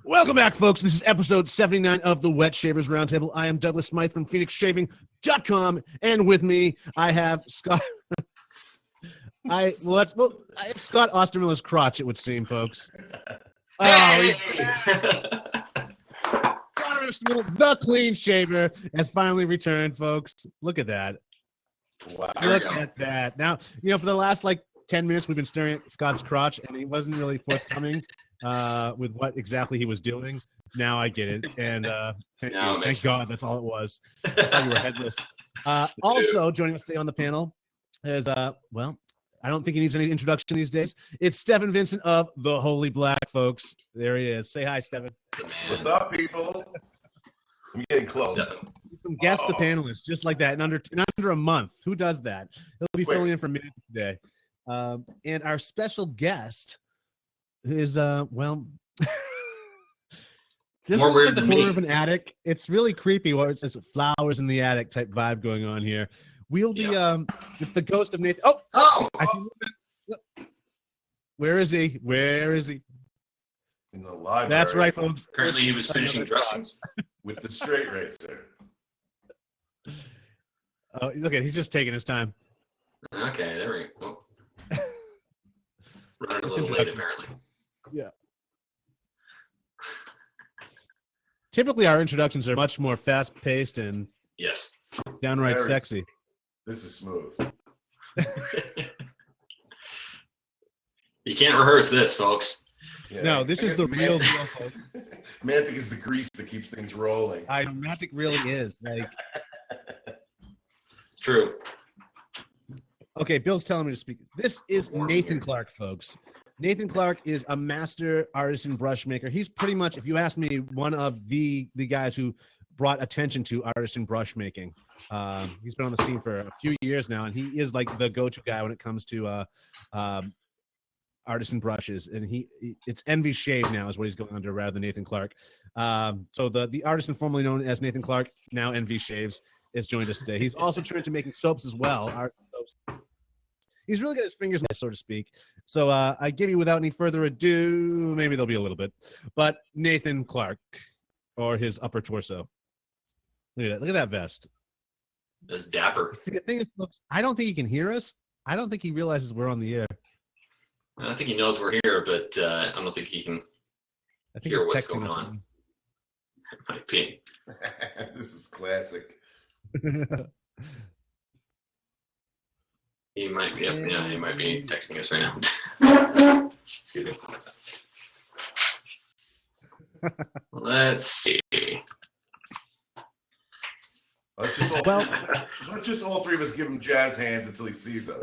Welcome back, folks. This is episode 79 of the Wet Shavers Roundtable. I am Douglas Smythe from PhoenixShaving.com, and with me, I have Scott. It's Scott Ostermiller's crotch, it would seem, folks. Hey! The clean shaver has finally returned, folks. Look at that. Wow. Look at that. Now, for the last 10 minutes, we've been staring at Scott's crotch, and he wasn't really forthcoming with what exactly he was doing. Now I get it. And thank God that's all it was. I thought you were headless. Also joining us today on the panel is, I don't think he needs any introduction these days. It's Stefan Vincent of the Holy Black, folks. There he is. Say hi, Stefan. What's up, people? I'm getting close. From guest to panelist, just like that, in under a month. Who does that? He'll be filling in for me today. And our special guest is just look at the corner of an attic. It's really creepy. It's flowers in the attic type vibe going on here. It's the ghost of Nathan. Where is he? In the library. That's right, folks. Currently, he was finishing dressing with the straight razor. Oh, look at he's just taking his time. Okay, there we go. Running a little late, apparently. Yeah. Typically, our introductions are much more fast-paced and downright sexy. This is smooth. You can't rehearse this, folks. Yeah, no, this is the real deal, folks. Mantic is the grease that keeps things rolling. Mantic really is. It's true. Okay, Bill's telling me to speak. This is Nathan Clark, folks. Nathan Clark is a master artisan brush maker. He's pretty much, if you ask me, one of the guys who brought attention to artisan brush making. He's been on the scene for a few years now, and he is the go-to guy when it comes to artisan brushes. And it's Envy Shave now is what he's going under rather than Nathan Clark. So the artisan formerly known as Nathan Clark, now Envy Shaves, is joined us today. He's also turned to making soaps as well. Artisan soaps. He's really got his fingers, so to speak. So I give you, without any further ado, maybe there'll be a little bit, but Nathan Clark, or his upper torso. Look at that vest. That's dapper. The thing is, folks, I don't think he can hear us. I don't think he realizes we're on the air. I don't think he knows we're here, but I don't think he can hear what's going on. It might be. This is classic. He might be he might be texting us right now. Excuse me. Let's see. Let's just all three of us give him jazz hands until he sees us.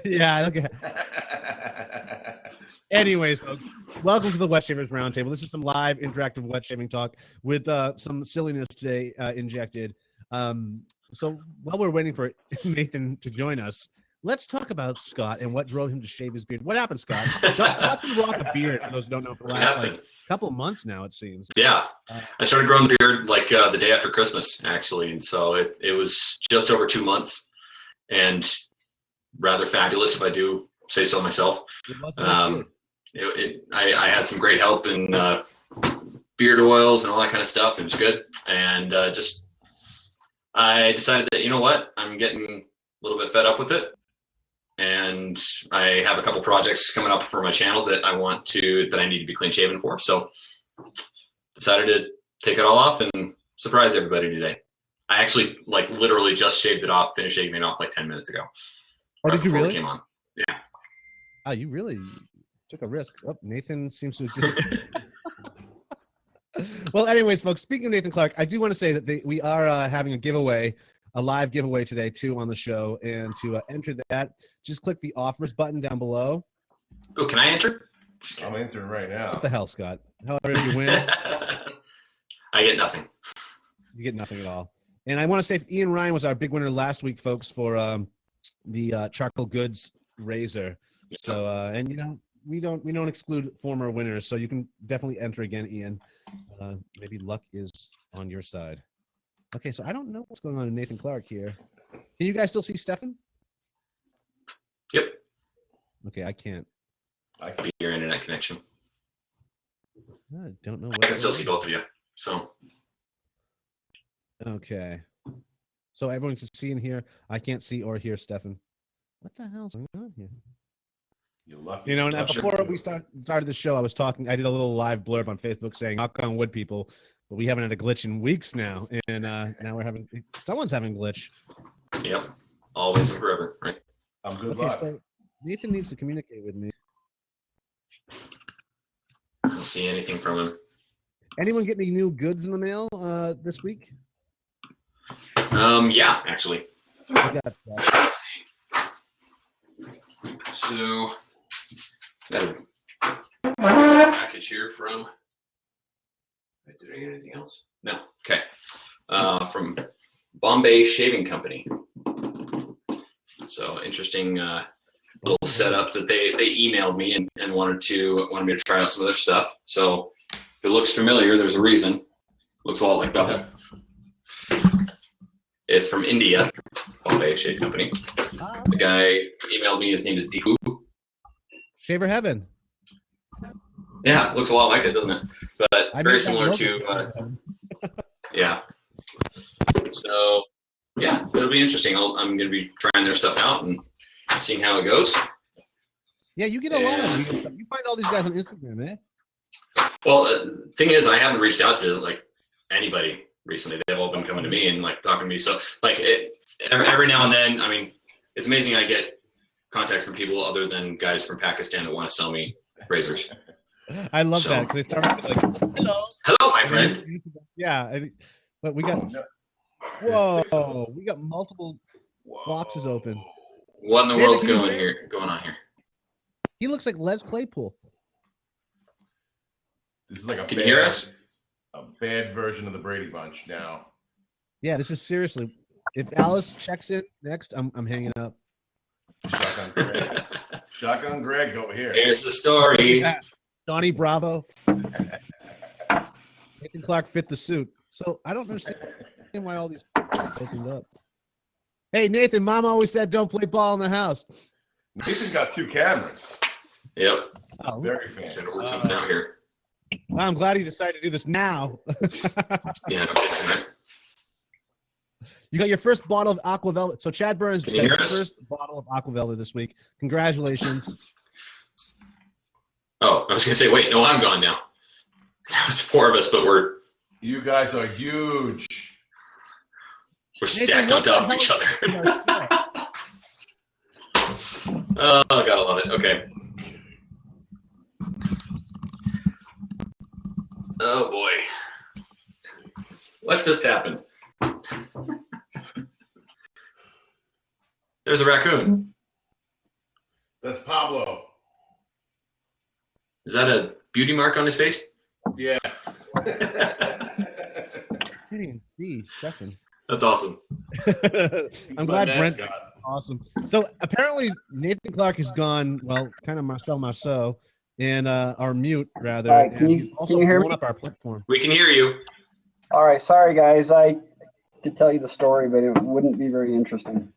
Yeah. Okay. Anyways, folks, welcome to the Wet Shavers Roundtable. This is some live interactive wet shaving talk with some silliness today injected. So while we're waiting for Nathan to join us, let's talk about Scott and what drove him to shave his beard. What happened, Scott? Scott's been rocking a beard, for those who don't know, for the last couple of months now, it seems. Yeah. I started growing the beard the day after Christmas, actually. And so it was just over 2 months and rather fabulous, if I do say so myself. I had some great help in beard oils and all that kind of stuff. It was good. And I decided that, you know what, I'm getting a little bit fed up with it. And I have a couple projects coming up for my channel that I need to be clean shaven for. So decided to take it all off and surprise everybody today. I actually literally just shaved it off, finished shaving it off 10 minutes ago. Oh, did you really? It came on. Yeah. Oh, you really took a risk. Oh, Nathan seems to just... Well, anyways, folks, speaking of Nathan Clark, I do want to say that we are having a live giveaway today, too, on the show. And to enter that, just click the offers button down below. Oh, can I enter? I'm entering right now. What the hell, Scott? However, if you win, I get nothing. You get nothing at all. And I want to say Ian Ryan was our big winner last week, folks, for the Charcoal Goods razor. Yeah. So, and we don't exclude former winners, so you can definitely enter again, Ian. Maybe luck is on your side. Okay, so I don't know what's going on in Nathan Clark here. Can you guys still see Stefan? Yep. Okay, I can't. I can be your internet connection. I don't know. I can still see both of you. So okay. So everyone can see and hear. I can't see or hear Stefan. What the hell's going on here? You're lucky. You know, and before we started the show, I did a little live blurb on Facebook saying, knock on wood, people, but we haven't had a glitch in weeks now. And now someone's having a glitch. Yep. Always and forever, right? I'm good Okay, luck. so Nathan needs to communicate with me. I don't see anything from him. Anyone get any new goods in the mail this week? Yeah, actually. I got that. Let's see. So, got a package here from. Did I get anything else? No. Okay. From Bombay Shaving Company. So interesting little setup that they emailed me and wanted me to try out some of their stuff. So if it looks familiar, there's a reason. Looks a lot like Bethel. It's from India, Bombay Shave Company. The guy emailed me. His name is Deepu. Shaver Heaven. Yeah, looks a lot like it, doesn't it? But very similar to. Yeah. So yeah, it'll be interesting. I'm going to be trying their stuff out and seeing how it goes. Yeah, you get a lot of them. You find all these guys on Instagram, eh? Well, the thing is, I haven't reached out to like anybody recently. They've all been coming to me and like talking to me. So like every now and then, I mean, it's amazing I get contacts from people other than guys from Pakistan that want to sell me razors. I love that because they start with like, hello, my friend. Yeah, but we got. Whoa, we got multiple boxes open. What in the world's going on here? He looks like Les Claypool. This is like Can you hear us? A bad version of the Brady Bunch now. Yeah, this is seriously. If Alice checks in next, I'm hanging up. Shotgun Greg. Shotgun Greg over here. Here's the story. Donnie Bravo. Nathan Clark fit the suit. So I don't understand why all these opened up. Hey, Nathan, Mom always said don't play ball in the house. Nathan got 2 cameras. Yep. Oh, Very fancy. Should work something out here. well, I'm glad you decided to do this now. Yeah, no kidding, right? You got your first bottle of Aqua Velvet. So Chad Burns got his us? first bottle of Aqua Velvet this week. Congratulations. Oh, I was gonna say, wait, no, I'm gone now. It's 4 of us, but we're You guys are huge. stacked on top of each other. Oh, gotta love it. Okay. Oh boy. What just happened? There's a raccoon. That's Pablo. Is that a beauty mark on his face? Yeah. Second. That's awesome. I'm glad Brent. Awesome. So apparently Nathan Clark has gone, well, kind of Marcel, and our mute rather. All right, and he's also can you hear blown me? up our platform. We can hear you. All right, sorry guys, I could tell you the story, but it wouldn't be very interesting.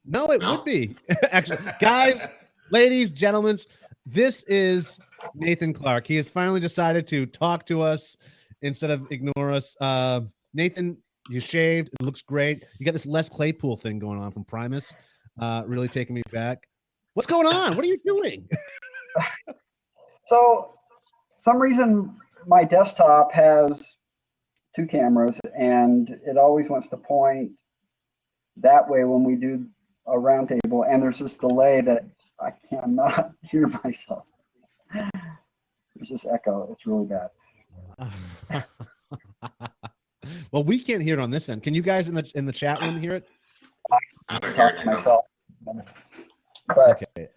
No, it would be. Actually, guys, ladies, gentlemen, this is Nathan Clark. He has finally decided to talk to us instead of ignore us. Nathan, you shaved. It looks great. You got this Les Claypool thing going on from Primus. Really taking me back. What's going on? What are you doing? So, some reason my desktop has 2 cameras, and it always wants to point that way when we do a roundtable, and there's this delay that I cannot hear myself. There's this echo. It's really bad. Well, we can't hear it on this end. Can you guys in the chat room hear it? I don't hear Talk it to now. myself. But Okay.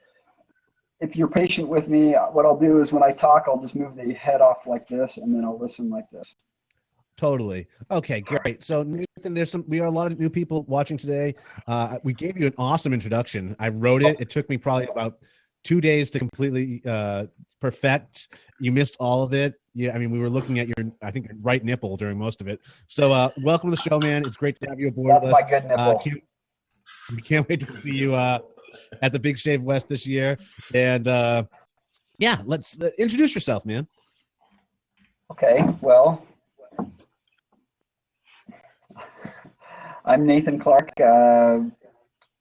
if you're patient with me, what I'll do is when I talk, I'll just move the head off like this, and then I'll listen like this. Totally. Okay, great. So Nathan, we are a lot of new people watching today. We gave you an awesome introduction. I wrote it. It took me probably about 2 days to completely perfect. You missed all of it. Yeah, I mean, we were looking at your right nipple during most of it. So welcome to the show, man. It's great to have you aboard That's with us. my good nipple. We can't wait to see you at the Big Shave West this year. And Yeah, let's introduce yourself, man. Okay, well, I'm Nathan Clark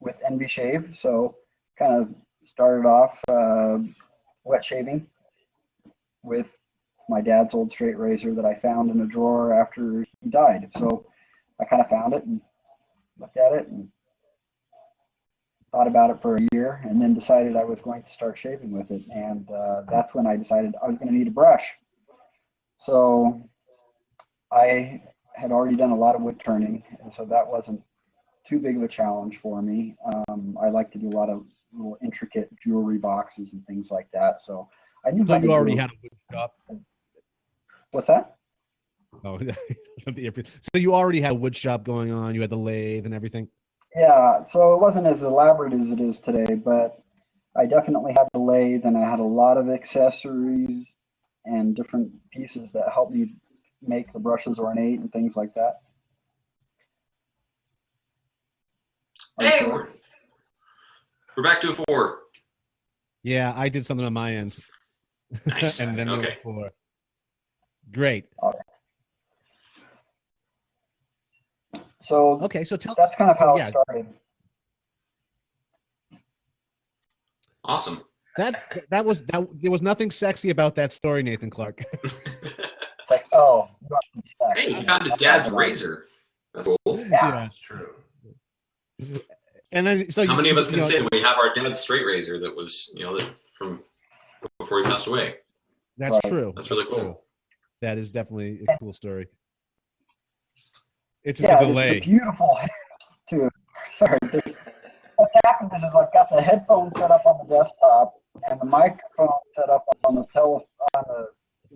with Envy Shave. So kind of started off wet shaving with my dad's old straight razor that I found in a drawer after he died. So I kind of found it and looked at it and thought about it for a year, and then decided I was going to start shaving with it. And that's when I decided I was going to need a brush. So I had already done a lot of wood turning, and so that wasn't too big of a challenge for me. I like to do a lot of little intricate jewelry boxes and things like that. So I knew So how to you already do. had a wood shop. What's that? Oh, so you already had a wood shop going on. You had the lathe and everything. Yeah, so it wasn't as elaborate as it is today, but I definitely had the lathe, and I had a lot of accessories and different pieces that helped me make the brushes ornate and things like that. Hey, we're back to 4. Yeah, I did something on my end. Nice. And then we Okay. went 4. Great. So Okay, so tell that's kind of how yeah. it started. Awesome. There was nothing sexy about that story, Nathan Clark. It's like, oh, Hey, he found his dad's razor. That's cool. Yeah. That's true. And then so How many of us can say we have our dad's straight razor that was, that from before he passed away? That's Right. true. That's really cool. True. That is definitely a cool story. It's just Yeah, a delay. it's a beautiful too. Sorry. What happened is I've got the headphones set up on the desktop and the microphone set up on the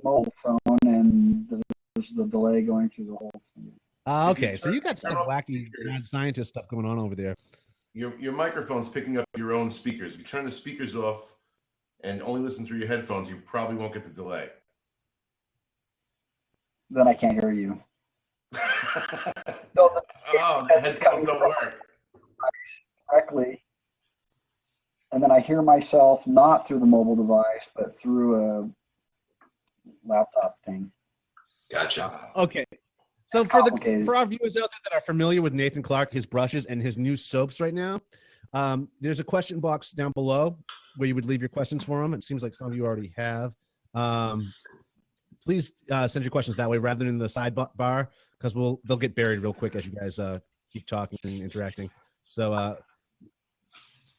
mobile phone, and there's the delay going through the whole thing. Okay, so you got some wacky mad scientist stuff going on over there. Your microphone's picking up your own speakers. If you turn the speakers off and only listen through your headphones, you probably won't get the delay. Then I can't hear you. Oh, the headphones don't work. Correctly, and then I hear myself not through the mobile device, but through a laptop thing. Gotcha. Okay. So for our viewers out there that are familiar with Nathan Clark, his brushes, and his new soaps right now, there's a question box down below where you would leave your questions for him. It seems like some of you already have. Please send your questions that way rather than in the sidebar, because they'll get buried real quick as you guys keep talking and interacting. So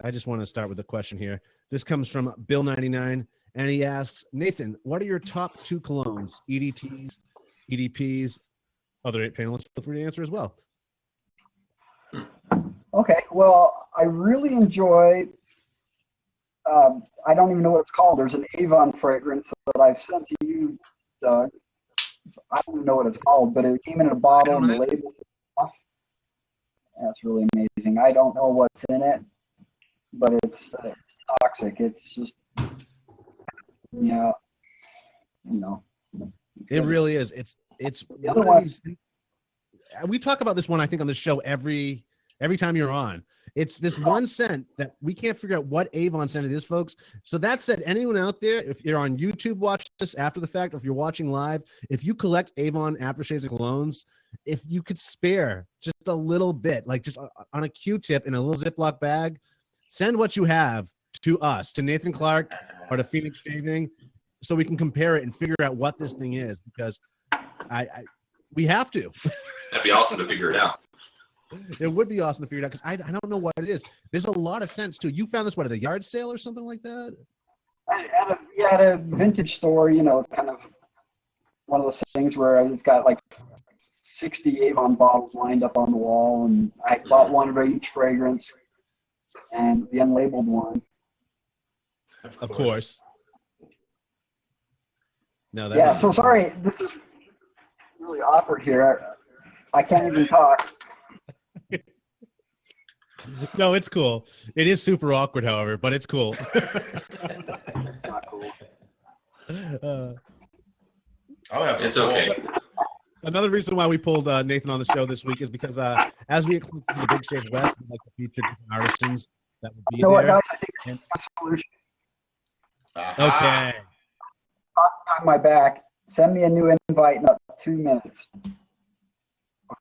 I just want to start with a question here. This comes from Bill99, and he asks, Nathan, what are your top 2 colognes? EDTs, EDPs, other 8 panelists, feel free to answer as well. Okay, well, I really enjoy, I don't even know what it's called. There's an Avon fragrance that I've sent to you, Doug. I don't even know what it's called, but it came in a bottle and the label was off. That's really amazing. I don't know what's in it, but it's toxic. It's just, It really is. It's The other one of these, we talk about this one, I think, on the show every time you're on. It's this one scent that we can't figure out what Avon scent it is, folks. So that said, anyone out there, if you're on YouTube, watch this after the fact, or if you're watching live, if you collect Avon aftershaves and colognes, if you could spare just a little bit, like just on a Q-tip in a little Ziploc bag, send what you have to us, to Nathan Clark or to Phoenix Shaving, so we can compare it and figure out what this thing is, because we have to. That'd be awesome to figure it out. It would be awesome to figure it out, because I don't know what it is. There's a lot of scents too. You found this at a yard sale or something like that? At a vintage store, kind of one of those things where it's got like 60 Avon bottles lined up on the wall, and I bought one of each fragrance and the unlabeled one. Of course. No, Yeah, so sorry, this is really awkward here. I can't even talk. No, it's cool. It is super awkward, however, but it's cool. It's not cool. It's okay. Another reason why we pulled Nathan on the show this week is because as we exclude the Big Shave West, we'd like to feature different artisans that would be You know what, there. guys? I think that's the solution. Aha. Okay. On my back. Send me a new invite in about 2 minutes.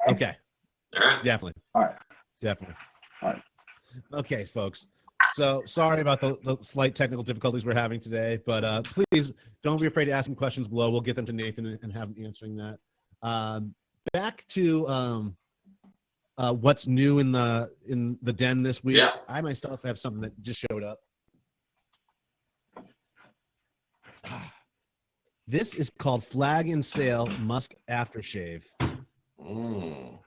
Okay. All right. Definitely. All right. Definitely. All right. Okay, folks. So sorry about the slight technical difficulties we're having today, but please don't be afraid to ask some questions below. We'll get them to Nathan and have him answering that. Back to what's new in the den this week. Yeah. I myself have something that just showed up. This is called Flag and Sail Musk Aftershave. Mm.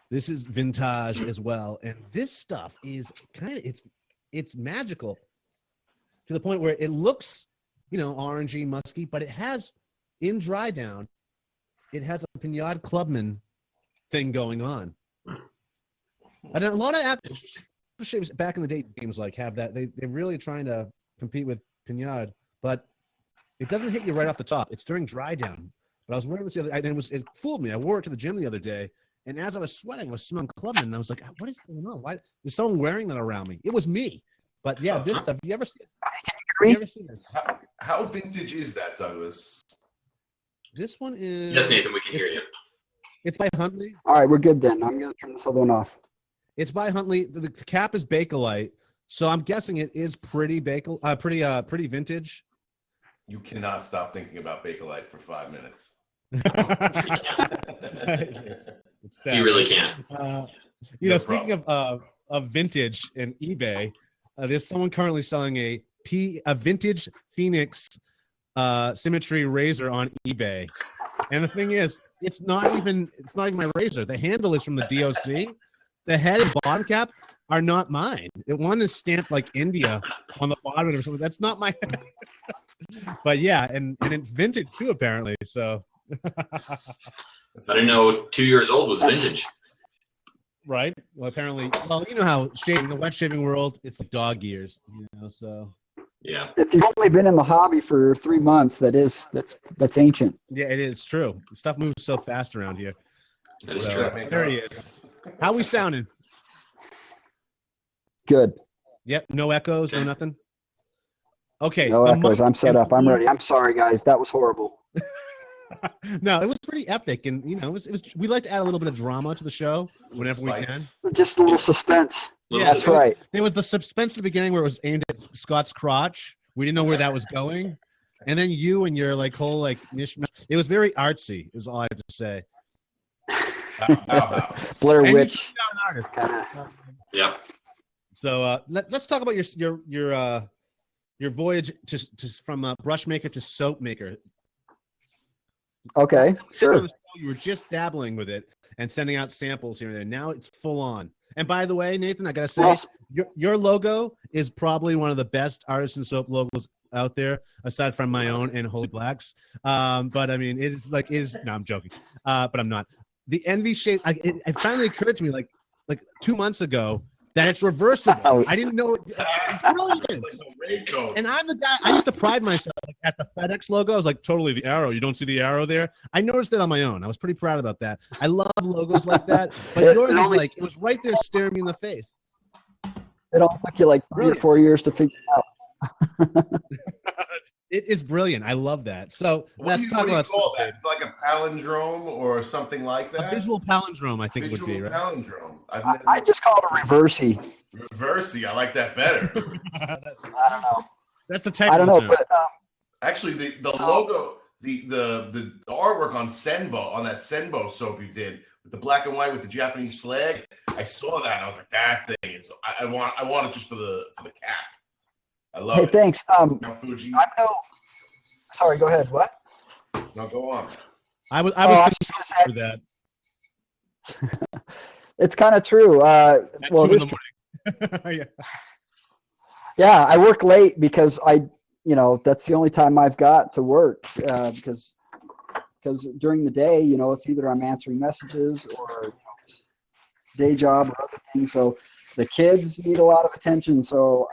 This is vintage as well, and this stuff is kind of it's magical to the point where it looks, orangey, musky, but it has in dry down, it has a Pinard Clubman thing going on. And a lot of aftershaves back in the day games have that. They're really trying to compete with Pinard, but it doesn't hit you right off the top. It's during dry down. But I was wearing this the other day, and it fooled me. I wore it to the gym the other day, and as I was sweating, I was smelling Clubman, and I was like, what is going on? Why is someone wearing that around me? It was me. But yeah, this stuff, you ever see this? How vintage is that, Douglas? This one is... Yes, Nathan, we can hear you. It's by Huntley. All right, we're good then. I'm going to turn this other one off. It's by Huntley. The cap is Bakelite, so I'm guessing it is pretty vintage. You cannot stop thinking about Bakelite for 5 minutes. You really can't. Speaking of vintage and eBay, there's someone currently selling a vintage Phoenix symmetry razor on eBay, and the thing is, it's not even my razor. The handle is from the DOC. The head and bottom cap are not mine. One is stamped like India on the bottom or something. That's not my head. But yeah, and it's vintage too, apparently. So I didn't know 2 years old was vintage. Right. Well, apparently, you know how the wet shaving world, it's like dog years, so. Yeah. If you've only been in the hobby for 3 months, that's ancient. Yeah, it is true. Stuff moves so fast around here. That is So, true. there he is. How we sounding? Good. Yep. No echoes, no nothing. Okay. No echoes. I'm set up. I'm ready. I'm sorry, guys. That was horrible. No, it was pretty epic, and it was. We like to add a little bit of drama to the show whenever we can. Just a little suspense. That's right. There was the suspense at the beginning where it was aimed at Scott's crotch. We didn't know where that was going, and then you and your whole mishmash. It was very artsy, is all I have to say. Blair And Witch. you're an artist. Yeah. So let's talk about your voyage from brush maker to soap maker. Okay, sure. You were just dabbling with it and sending out samples here and there. Now it's full on. And by the way, Nathan, I gotta say, your logo is probably one of the best Artisan soap logos out there, aside from my own and Holy Blacks. But I mean, it is. No, I'm joking. But I'm not. The Envy shape. It finally occurred to me like 2 months ago that it's reversible. I didn't know it's brilliant. And I'm the guy. I used to pride myself at the FedEx logo. I was like, totally the arrow. You don't see the arrow there. I noticed it on my own. I was pretty proud about that. I love logos like that. But yours is it was right there staring me in the face. It'll take you like 3 or 4 years to figure it out. It is brilliant. I love that. So let's talk about that. It's like a palindrome or something like that. A visual palindrome, I think it would be, right? Palindrome. I just call it a reversey. Reversey. I like that better. I don't know. That's the technical I don't know, term. but Actually, the logo, the artwork on Senbo, on that Senbo soap you did with the black and white with the Japanese flag, I saw that. I was like, that thing is. I want it just for the cap. I love it. Hey, thanks. Fuji. Sorry, go ahead. What? No, go on. I was just for that. It's kind of true. Well, yeah, I work late because that's the only time I've got to work because during the day, it's either I'm answering messages or day job or other things. So the kids need a lot of attention. So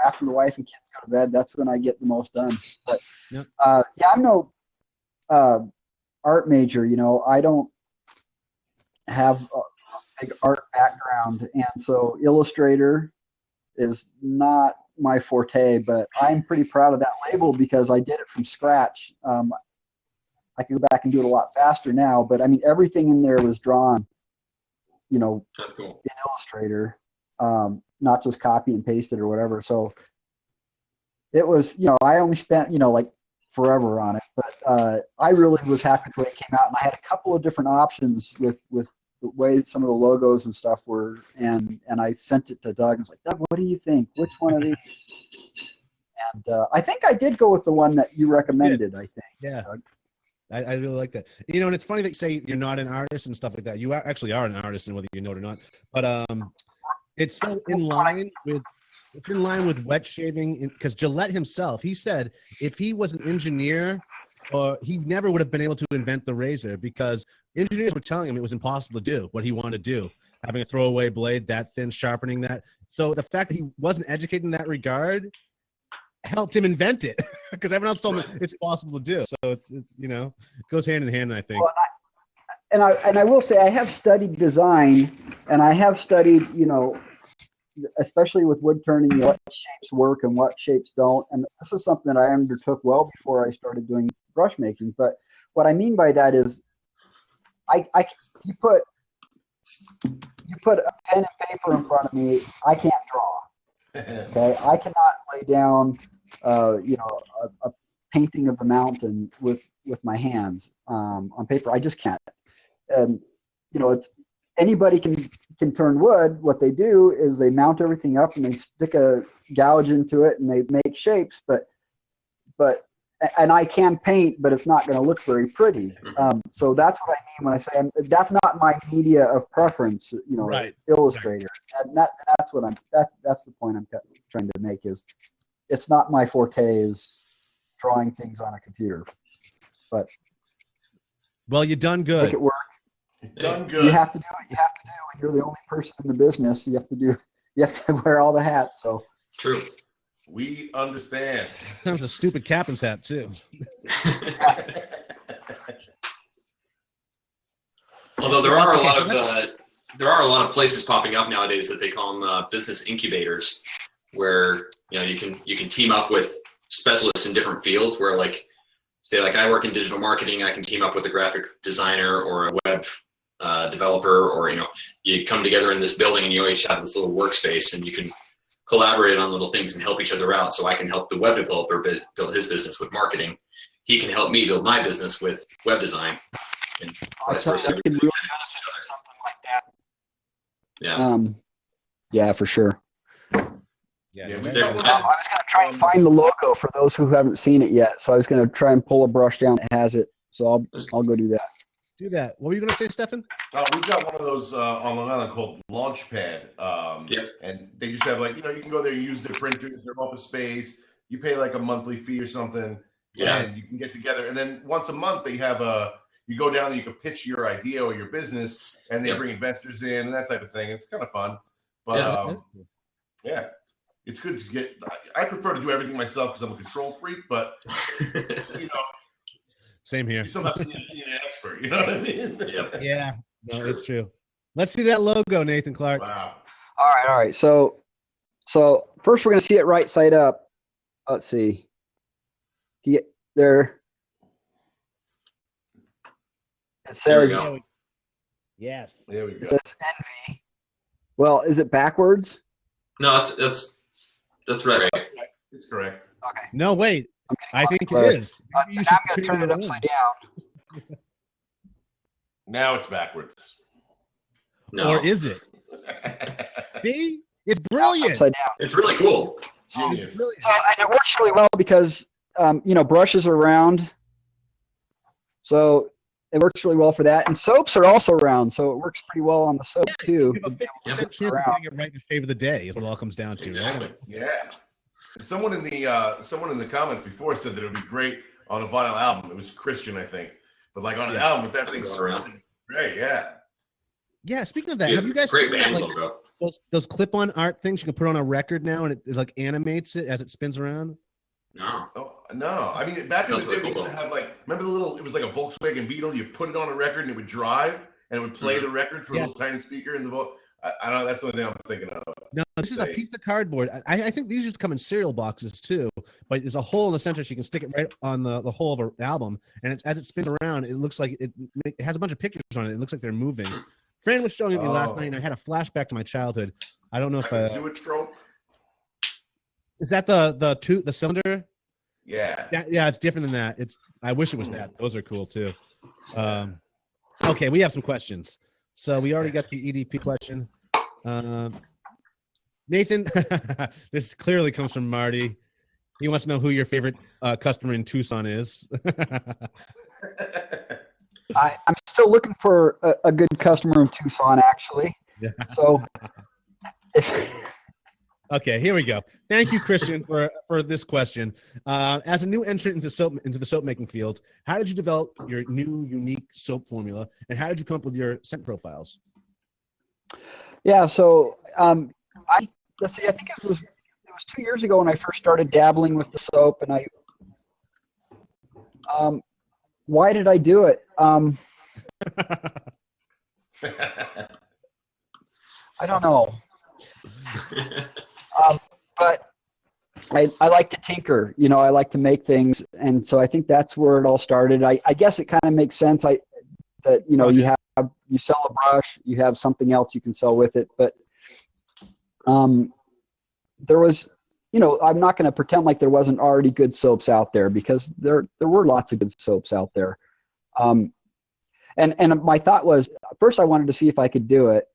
after the wife and kids go to bed, that's when I get the most done. But yep. I'm no art major. I don't have a big art background, and so Illustrator is not my forte, but I'm pretty proud of that label because I did it from scratch. I can go back and do it a lot faster now, but I mean, everything in there was drawn, That's cool. in Illustrator, not just copy and paste it or whatever. So it was, I only spent, like forever on it, but I really was happy with the way it came out. And I had a couple of different options with the way some of the logos and stuff were, and I sent it to Doug and was like, Doug, what do you think? Which one of these? And I think I did go with the one that you recommended, I think. Yeah. Doug. I really like that. And it's funny that you say you're not an artist and stuff like that. You actually are an artist, and whether you know it or not. But it's so in line with wet shaving, because Gillette himself, he said if he was an engineer, he never would have been able to invent the razor, because engineers were telling him it was impossible to do what he wanted to do, having a throwaway blade that thin, sharpening that. So the fact that he wasn't educated in that regard helped him invent it, because everyone else told him it's possible to do. So it's it goes hand in hand, I think. Well, and I will say I have studied design, and I have studied, especially with wood turning, what shapes work and what shapes don't. And this is something that I undertook well before I started doing brush making. But what I mean by that is, you put a pen and paper in front of me, I can't draw. Okay, I cannot lay down, a painting of the mountain with my hands on paper. I just can't. It's anybody can turn wood. What they do is they mount everything up and they stick a gouge into it and they make shapes. And I can paint, but it's not going to look very pretty. So that's what I mean when I say that's not my media of preference. Right. Illustrator. And that's what that's the point I'm trying to make, is it's not my forte is drawing things on a computer. But well, you done good. make it work. Done good. You have to do what you have to do, and you're the only person in the business. You have to wear all the hats. So True. We understand. That was a stupid captain's hat too. Although there are a lot of places popping up nowadays that they call them business incubators, where you can team up with specialists in different fields. Where say I work in digital marketing, I can team up with a graphic designer or a web developer, or you come together in this building and you each have this little workspace and you can collaborate on little things and help each other out. So I can help the web developer build his business with marketing. He can help me build my business with web design. And vice versa. something like that. Yeah. Yeah, for sure. Yeah. Yeah, I was going to try and find the logo for those who haven't seen it yet. So I was going to try and pull a brush down that has it. So I'll go do that. Do that. What were you going to say, Stefan? We've got one of those on Long Island called Launchpad. And they just have you can go there and use their printers, their office space. You pay a monthly fee or something. Yeah. And you can get together. And then once a month they have you go down there, you can pitch your idea or your business, and they bring investors in and that type of thing. It's kind of fun. But yeah, it's good to get. I prefer to do everything myself because I'm a control freak, but Same here. you sometimes need an expert. You know what I mean? Yep. Yeah. No, it's true. Let's see that logo, Nathan Clark. Wow. All right. So first we're going to see it right side up. Let's see. There. It says. There we go. Yes. There we It go. says envy. Well, is it backwards? No, that's right. It's correct. Okay. No, wait. I think it Right. is. Maybe you I'm should going to turn it upside down. Now it's backwards. No, Or is it? See? It's brilliant. Upside down. it's really cool. Genius. Brilliant. So, and it works really well because, brushes are round. So it works really well for that. And soaps are also round. So it works pretty well on the soap too. You have a 50% chance of getting it right in the shave of the day is what it all comes down to, Exactly. right? Yeah. Someone in the comments before said that it would be great on a vinyl album. It was Christian, I think. But on an album with that thing Around. great, yeah. Yeah, speaking of that, have you guys Great seen that, band logo. those clip-on art things you can put on a record now, and it animates it as it spins around? No. Oh no! I mean, back in the Sounds day, really we cool, used to have remember the little? It was like a Volkswagen Beetle. You put it on a record and it would drive, and it would play the record through a Yes. little tiny speaker in the boat. I don't know. That's the only thing I'm thinking of. No, this is a piece of cardboard. I think these used to come in cereal boxes too, but there's a hole in the center so you can stick it right on the hole of an album, and as it spins around, it looks like it has a bunch of pictures on it. It looks like they're moving. Fran was showing it me last night, and I had a flashback to my childhood. I don't know if is that the cylinder? Yeah. Yeah, it's different than that. I wish it was that. Those are cool too. Okay, we have some questions. So we already got the EDP question. Nathan, this clearly comes from Marty. He wants to know who your favorite customer in Tucson is. I'm still looking for a good customer in Tucson, actually. Yeah. So, okay, here we go. Thank you, Christian, for this question. As a new entrant into the soap making field, how did you develop your new unique soap formula, and how did you come up with your scent profiles? Yeah, so let's see. I think it was 2 years ago when I first started dabbling with the soap, and why did I do it? I don't know. But I like to tinker, I like to make things, and so I think that's where it all started. I guess it kind of makes sense. You sell a brush, you have something else you can sell with it, but there was, I'm not going to pretend like there wasn't already good soaps out there, because there were lots of good soaps out there. And my thought was, first I wanted to see if I could do it,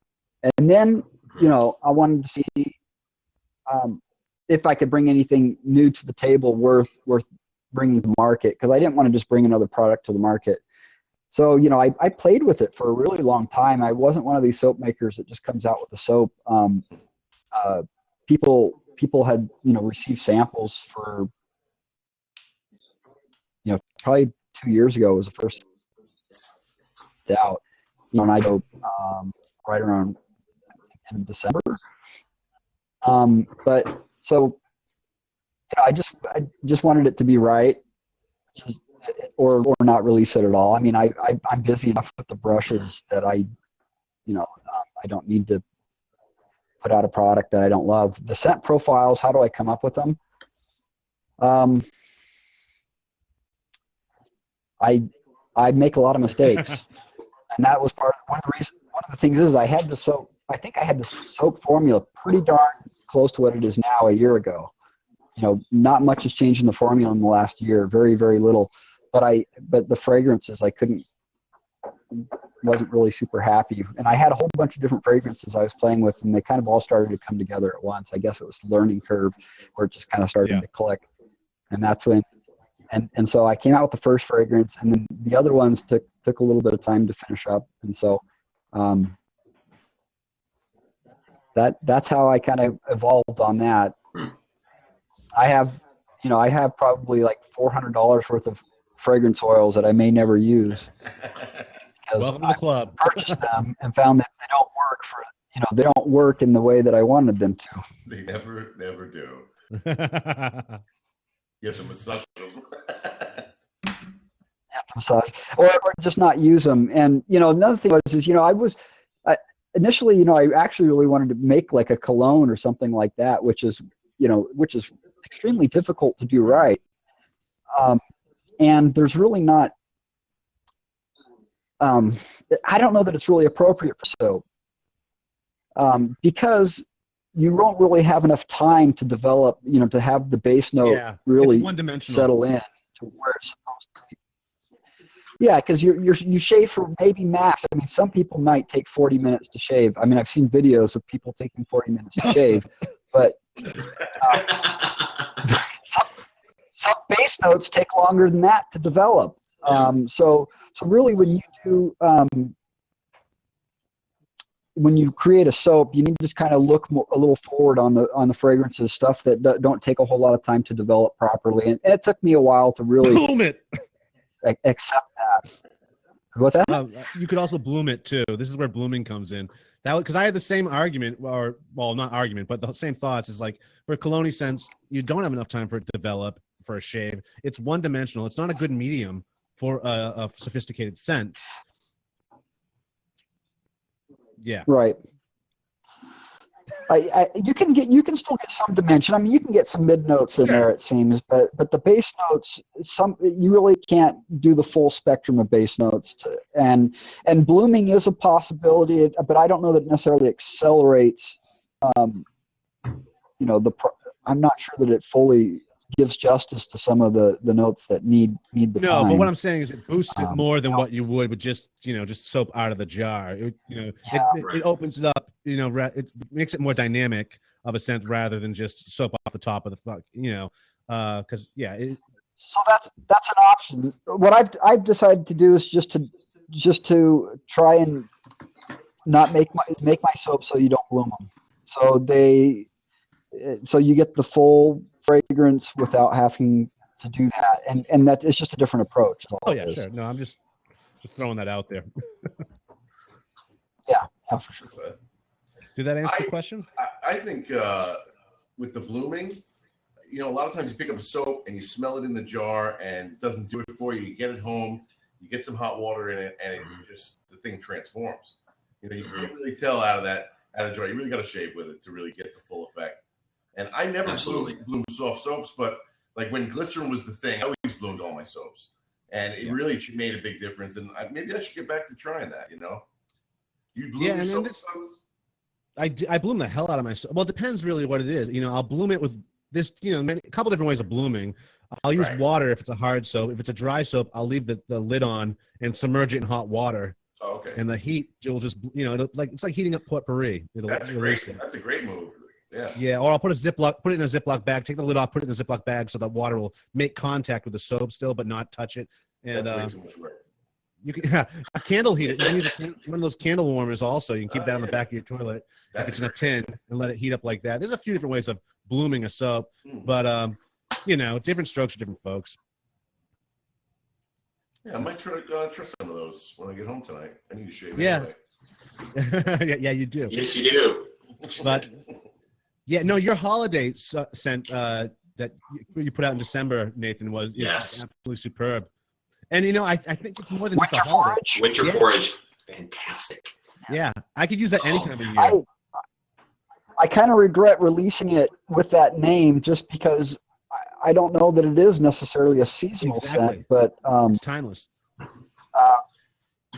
and then I wanted to see if I could bring anything new to the table worth bringing to market, because I didn't want to just bring another product to the market. So I played with it for a really long time. I wasn't one of these soap makers that just comes out with a soap. People had received samples for probably 2 years ago was the first out, and I go right around in December. But so I just wanted it to be right, or not release it at all. I mean, I'm busy enough with the brushes that I don't need to put out a product that I don't love. The scent profiles, how do I come up with them? I make a lot of mistakes, and that was one of the reasons. One of the things is I had the soap. I think I had the soap formula pretty darn close to what it is now a year ago. Not much has changed in the formula in the last year. Very, very little. But the fragrances wasn't really super happy. And I had a whole bunch of different fragrances I was playing with, and they kind of all started to come together at once. I guess it was the learning curve where it just kind of started to click. And that's when, and so I came out with the first fragrance, and then the other ones took a little bit of time to finish up. And so that's how I kind of evolved on that. I have probably like $400 worth of fragrance oils that I may never use, because Welcome to the club. I purchased them and found that they don't work in the way that I wanted them to. They never do. You have to massage them. or just not use them. And another thing was initially I actually really wanted to make like a cologne or something like that, which is extremely difficult to do right. And there's really not, I don't know that it's really appropriate for soap, because you won't really have enough time to develop, to have the base note really settle in to where it's supposed to be. Yeah, because you shave for maybe max. I mean, some people might take 40 minutes to shave. I mean, I've seen videos of people taking 40 minutes to shave, but some base notes take longer than that to develop. So really, when you do when you create a soap, you need to just kind of look a little forward on the fragrances, stuff that don't take a whole lot of time to develop properly. And it took me a while to really bloom it. Accept that. What's that? You could also bloom it too. This is where blooming comes in. That because I had the same argument, or well, not argument, but the same thoughts. Is like for cologne scents, you don't have enough time for it to develop for a shave. It's one dimensional. It's not a good medium for a sophisticated scent. Yeah. Right. You can still get some dimension. I mean, you can get some mid notes in there, it seems, but the bass notes, you really can't do the full spectrum of bass notes. And blooming is a possibility, but I don't know that it necessarily accelerates. I'm not sure that it fully gives justice to some of the notes that need the time. No, but what I'm saying is it boosts it more than what you would with just soap out of the jar. It opens it up. It makes it more dynamic of a sense rather than just soap off the top of the because So that's an option. What I've decided to do is just to try and not make my soap so you don't bloom them. So you get the full fragrance without having to do that, and that it's just a different approach. Oh yeah, sure. No, I'm just throwing that out there. Yeah, for sure. Did that answer the question? I think with the blooming, a lot of times you pick up a soap and you smell it in the jar and it doesn't do it for you. You get it home, you get some hot water in it, and the thing transforms. You can't really tell out of the jar. You really got to shave with it to really get the full effect. And I never bloomed soft soaps, but like when glycerin was the thing, I always bloomed all my soaps, and it really made a big difference. And maybe I should get back to trying that. You bloom your soaps? I bloom the hell out of my soap. Well, it depends really what it is. I'll bloom it with this. A couple different ways of blooming. I'll use water if it's a hard soap. If it's a dry soap, I'll leave the lid on and submerge it in hot water. Oh, okay. And the heat will just it's like heating up potpourri. That's great. That's a great move. Yeah. Yeah, or I'll put it in a Ziploc bag, take the lid off, put it in a Ziploc bag so the water will make contact with the soap still, but not touch it. And that's way too much work. You can a candle heater. You can use one of those candle warmers also. You can keep that on the back of your toilet if it's in a tin and let it heat up like that. There's a few different ways of blooming a soap, but different strokes for different folks. Yeah, I might try some of those when I get home tonight. I need to shave. Yeah. Anyway. Yeah, you do. Yes, you do. But yeah, no, your holiday scent that you put out in December, Nathan, is absolutely superb. And I think it's more than just a holiday. Winter forage, fantastic. Yeah, I could use that any time of year. I kind of regret releasing it with that name just because I don't know that it is necessarily a seasonal scent, but it's timeless.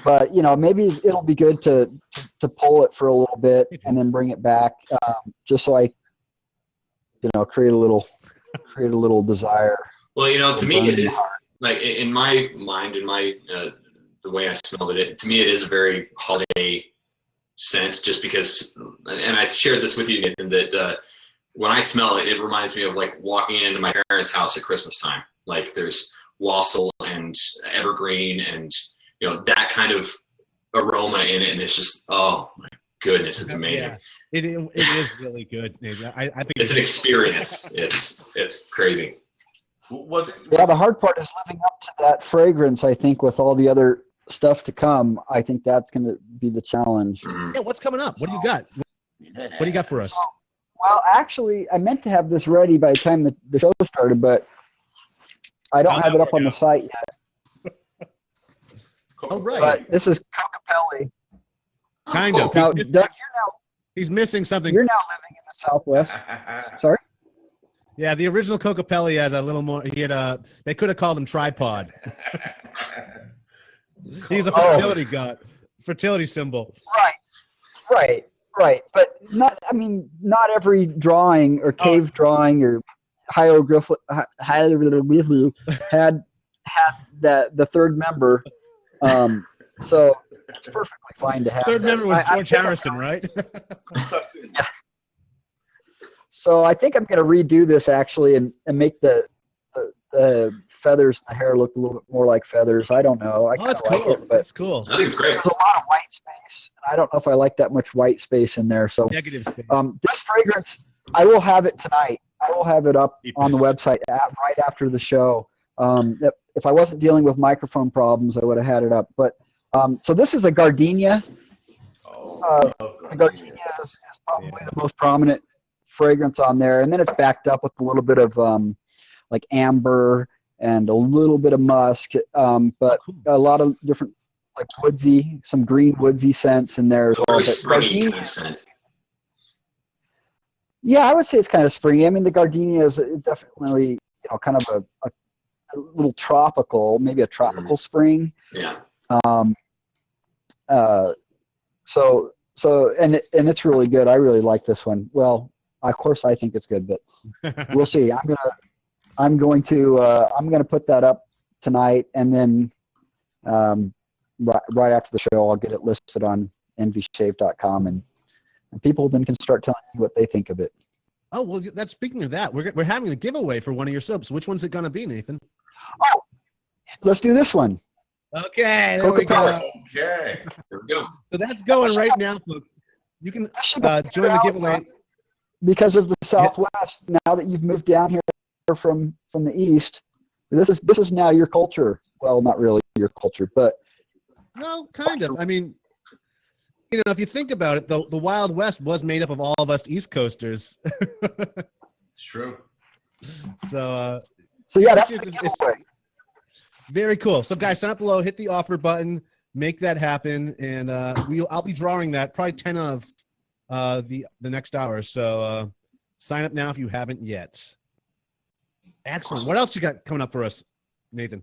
But maybe it'll be good to pull it for a little bit and then bring it back, just so I, create a little desire. Well, to me it is like in my mind, in my the way I smelled it. To me, it is a very holiday scent, just because. And I shared this with you, Nathan, that when I smell it, it reminds me of like walking into my parents' house at Christmas time. Like there's wassail and evergreen and that kind of aroma in it, and it's just, oh my goodness, it's amazing. Yeah, it is really good. I think it's an experience. It's crazy. The hard part is living up to that fragrance. I think with all the other stuff to come, I think that's going to be the challenge. Yeah, what's coming up? What do you got? What do you got for us? Well, actually, I meant to have this ready by the time the show started, but I don't have it up on the site yet. Oh, right. But this is Cocapelli. Kind of. Now, Doug, he's missing something. You're now living in the Southwest. Sorry? Yeah, the original Cocapelli had a little more. They could have called him Tripod. He's a fertility god, fertility symbol. Right. But not every drawing or cave drawing or hieroglyphic had the third member. So it's perfectly fine to have. Third member was George Harrison, right? Yeah. So I think I'm going to redo this actually and make the feathers and the hair look a little bit more like feathers. I don't know. That's cool. Like it, but that's cool. I think it's great. There's a lot of white space. And I don't know if I like that much white space in there. So negative space. This fragrance, I will have it tonight. I will have it up on the website right after the show. If I wasn't dealing with microphone problems, I would have had it up. But so this is a gardenia. The gardenia is probably the most prominent fragrance on there, and then it's backed up with a little bit of like amber and a little bit of musk, but a lot of different like woodsy, some green woodsy scents in there as well. Very springy kind of scent. Yeah, I would say it's kind of springy. I mean, the gardenia is definitely, kind of a little tropical, maybe a tropical spring. Yeah. And it's really good. I really like this one. Well, of course I think it's good, but we'll see. I'm going to put that up tonight, and then right after the show, I'll get it listed on envyshave.com, and people then can start telling me what they think of it. Oh, well, that's speaking of that, we're having a giveaway for one of your soaps. Which one's it going to be, Nathan? Oh, let's do this one. Okay, there we go. Okay. There we go. So that's going right now, folks. You can join the giveaway. Because of the Southwest, now that you've moved down here from the East, this is now your culture. Well, not really your culture, but well, kind of. I mean, if you think about it, the Wild West was made up of all of us East Coasters. It's true. So yeah, that's the giveaway. Very cool. So guys, sign up below, hit the offer button, make that happen, and I'll be drawing that probably 10 of the next hour. So sign up now if you haven't yet. Excellent. What else you got coming up for us, Nathan?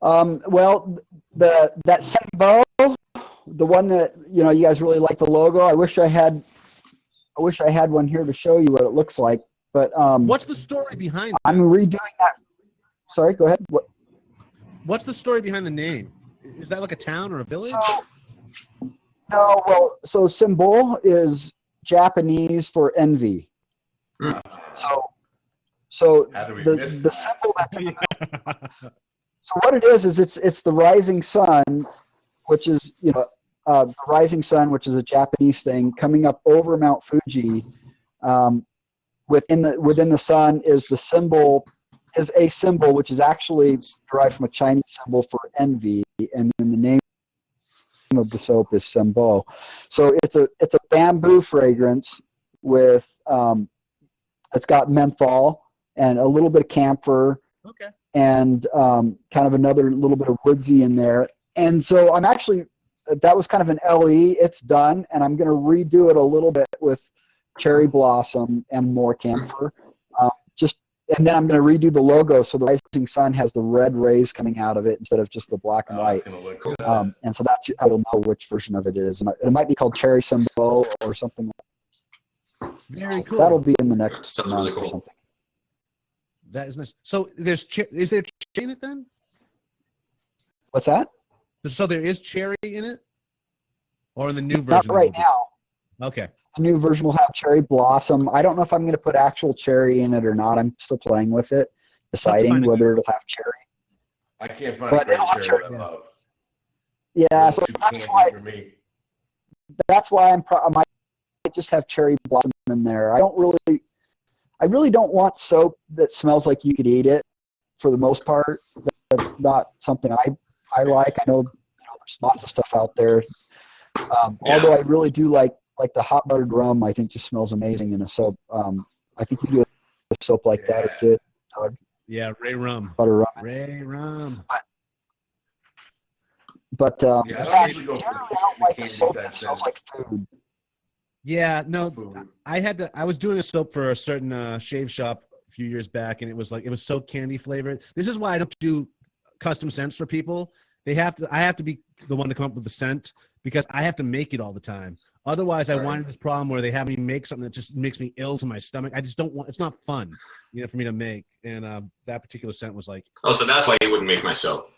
Well, that Sembo, the one that you guys really like the logo. I wish I had one here to show you what it looks like. But what's the story behind it? I'm redoing that. Sorry, go ahead. What's the story behind the name? Is that like a town or a village? So symbol is Japanese for envy. So How do we the miss that? symbol that's so what it is it's the rising sun, which is the rising sun, which is a Japanese thing, coming up over Mount Fuji. Within the sun is a symbol which is actually derived from a Chinese symbol for envy, and then the name of the soap is Sembo. So it's a bamboo fragrance with it's got menthol and a little bit of camphor. Okay. And kind of another little bit of woodsy in there. And so that was kind of an LE. It's done, and I'm going to redo it a little bit with cherry blossom and more camphor. And then I'm going to redo the logo so the rising sun has the red rays coming out of it instead of just the black and white. Cool. And so that's how you'll know which version of it is. It might be called Cherry Symbol or something. Very cool. That'll be in the next Sounds month really cool. or something. That is nice. So is there cherry in it then? What's that? So there is cherry in it, or in the new version? Not right now. Okay. The new version will have cherry blossom. I don't know if I'm going to put actual cherry in it or not. I'm still playing with it, deciding whether it'll have cherry. I can't find But a great it'll have cherry cherry. I love. Yeah, so Too that's candy why for me. I might just have cherry blossom in there. I really don't want soap that smells like you could eat it. For the most part, that's not something I like. I know there's lots of stuff out there. Although I really do like the hot buttered rum. I think just smells amazing in a soap. I think you do a soap like that or good. Yeah, Ray Rum. Butter rum. Ray Rum. But I don't usually go for generally, the I don't like candy soap type that smells scents. like food. Yeah, no, Food. I was doing a soap for a certain shave shop a few years back, and it was so candy flavored. This is why I don't do custom scents for people. I have to be the one to come up with the scent because I have to make it all the time. Otherwise, I wind up this problem where they have me make something that just makes me ill to my stomach. I just don't want. It's not fun, for me to make. And that particular scent was like. Oh, so that's why you wouldn't make my soap.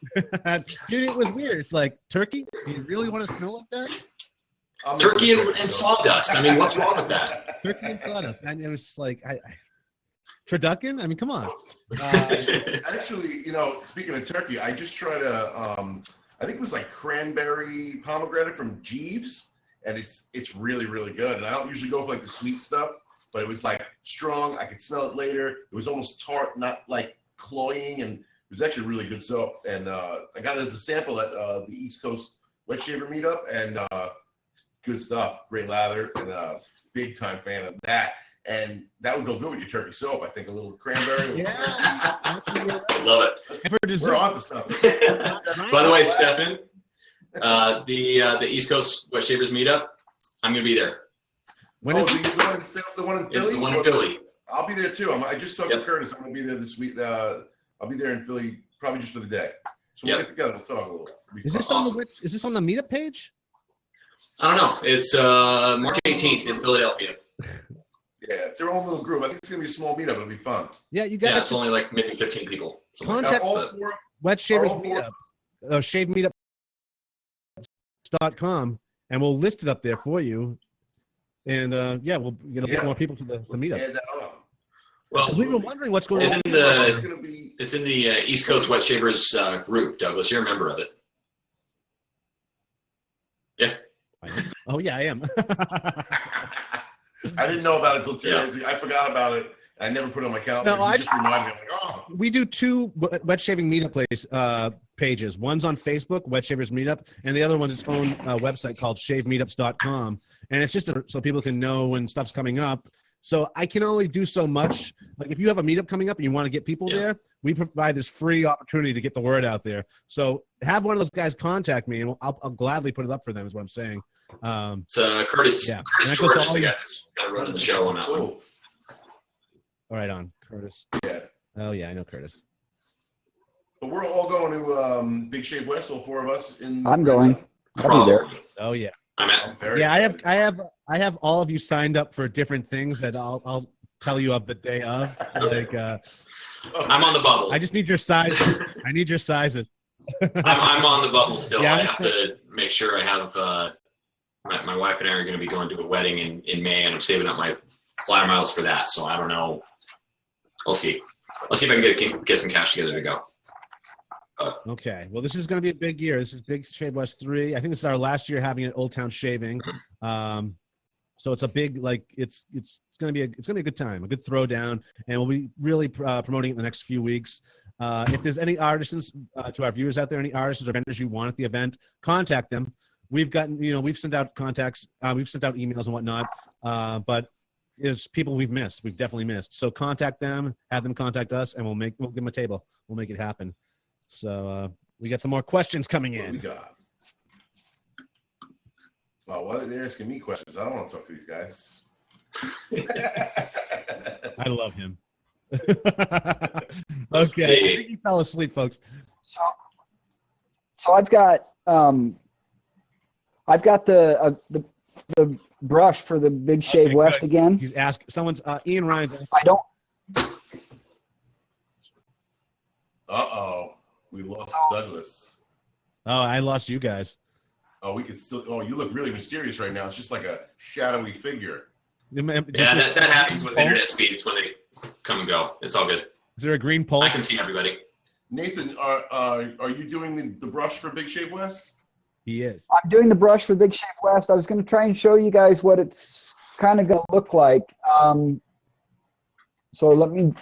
Dude, it was weird. It's like turkey. Do you really want to smell like that? Turkey and sawdust. I mean, what's wrong with that? Turkey and sawdust. And it was just like turducken. I mean, come on. Actually, speaking of turkey, I just tried I think it was like cranberry pomegranate from Jeeves, and it's really, really good. And I don't usually go for like the sweet stuff, but it was like strong. I could smell it later. It was almost tart, not like cloying, and it was actually really good soap. And I got it as a sample at the East Coast Wet Shaver meetup, and good stuff. Great lather, and big time fan of that. And that would go good with your turkey soap. I think a little cranberry. Yeah, I love it. We're on to something. By the way, Stefan, the East Coast Wet Shavers meetup, I'm gonna be there. When Oh, is it? the one in Philly? The one in Philly. I'll be there too. I just talked to Yep. Curtis. I'm gonna be there this week. I'll be there in Philly probably just for the day. So we'll Yep. get together. We'll talk a little. It'll be Is fun. this on Awesome. is this on the meetup page? I don't know. It's March 18th in Philadelphia. Yeah, it's their own little group. I think it's gonna be a small meetup. It'll be fun. Yeah, you Yeah, got it's only like maybe 15 people. Something like Contact that, All but- four. Wet Shavers all four- Meetup, shavemeetup.com, and we'll list it up there for you. And yeah, we'll get more people to the Let's meetup. add that on. Well, Because we were wondering what's going It's on. in the- It's gonna be. it's in the East Coast Wet Shavers group, Douglas. You're a member of it. Yeah. Oh yeah, I am. I didn't know about it until 2 Yeah. days ago. I forgot about it. I never put it on my calendar. No, You just reminded me. I'm like, oh. We do two wet shaving meetup pages. One's on Facebook, Wet Shavers Meetup, and the other one's its own website called shavemeetups.com. And it's just so people can know when stuff's coming up. So I can only do so much. Like if you have a meetup coming up and you want to get people there, we provide this free opportunity to get the word out there. So have one of those guys contact me, and I'll gladly put it up for them. Is what I'm saying. It's Curtis. Yeah. Curtis And that goes George to is all the you- guy that's kind of running the show on that one. Cool. All right, on Curtis. Yeah. Oh yeah, I know Curtis. But we're all going to Big Shave West, all four of us. I'm going. I'll be there. Probably. Oh yeah. I'm at. I'm very Yeah, excited. I have all of you signed up for different things that I'll tell you of the day of. Like I'm on the bubble. I just need your sizes. I need your sizes. I'm on the bubble still. Yeah, I have to make sure I have. My wife and I are going to be going to a wedding in May, and I'm saving up my flyer miles for that. So I don't know. I'll see. I'll see if I can get some cash together to go. Okay. Well, this is going to be a big year. This is Big Shave West 3. I think this is our last year having an Old Town Shaving. So it's a big, like, it's going to be a good time, a good throwdown, and we'll be really promoting it in the next few weeks. If there's any artisans to our viewers out there, any artisans or vendors you want at the event, contact them. We've gotten, we've sent out contacts, we've sent out emails and whatnot, but there's people we've missed. We've definitely missed. So contact them, have them contact us, and we'll give them a table. We'll make it happen. So we got some more questions coming What do we in. got? Oh, why are they asking me questions? I don't want to talk to these guys. I love him. Let's Okay, see. I think he fell asleep, folks. So I've got the brush for the Big Shave Okay, West good. again. He's asked. Someone's Ian Ryan's. I don't. Uh-oh. We lost Douglas. Oh, I lost you guys. Oh, we could still. Oh, you look really mysterious right now. It's just like a shadowy figure. Yeah, that happens with internet speeds when they come and go. It's all good. Is there a green pole? I can see everybody. Nathan, are you doing the brush for Big Shave West? He is. I'm doing the brush for Big Shave West. I was going to try and show you guys what it's kind of going to look like. So let me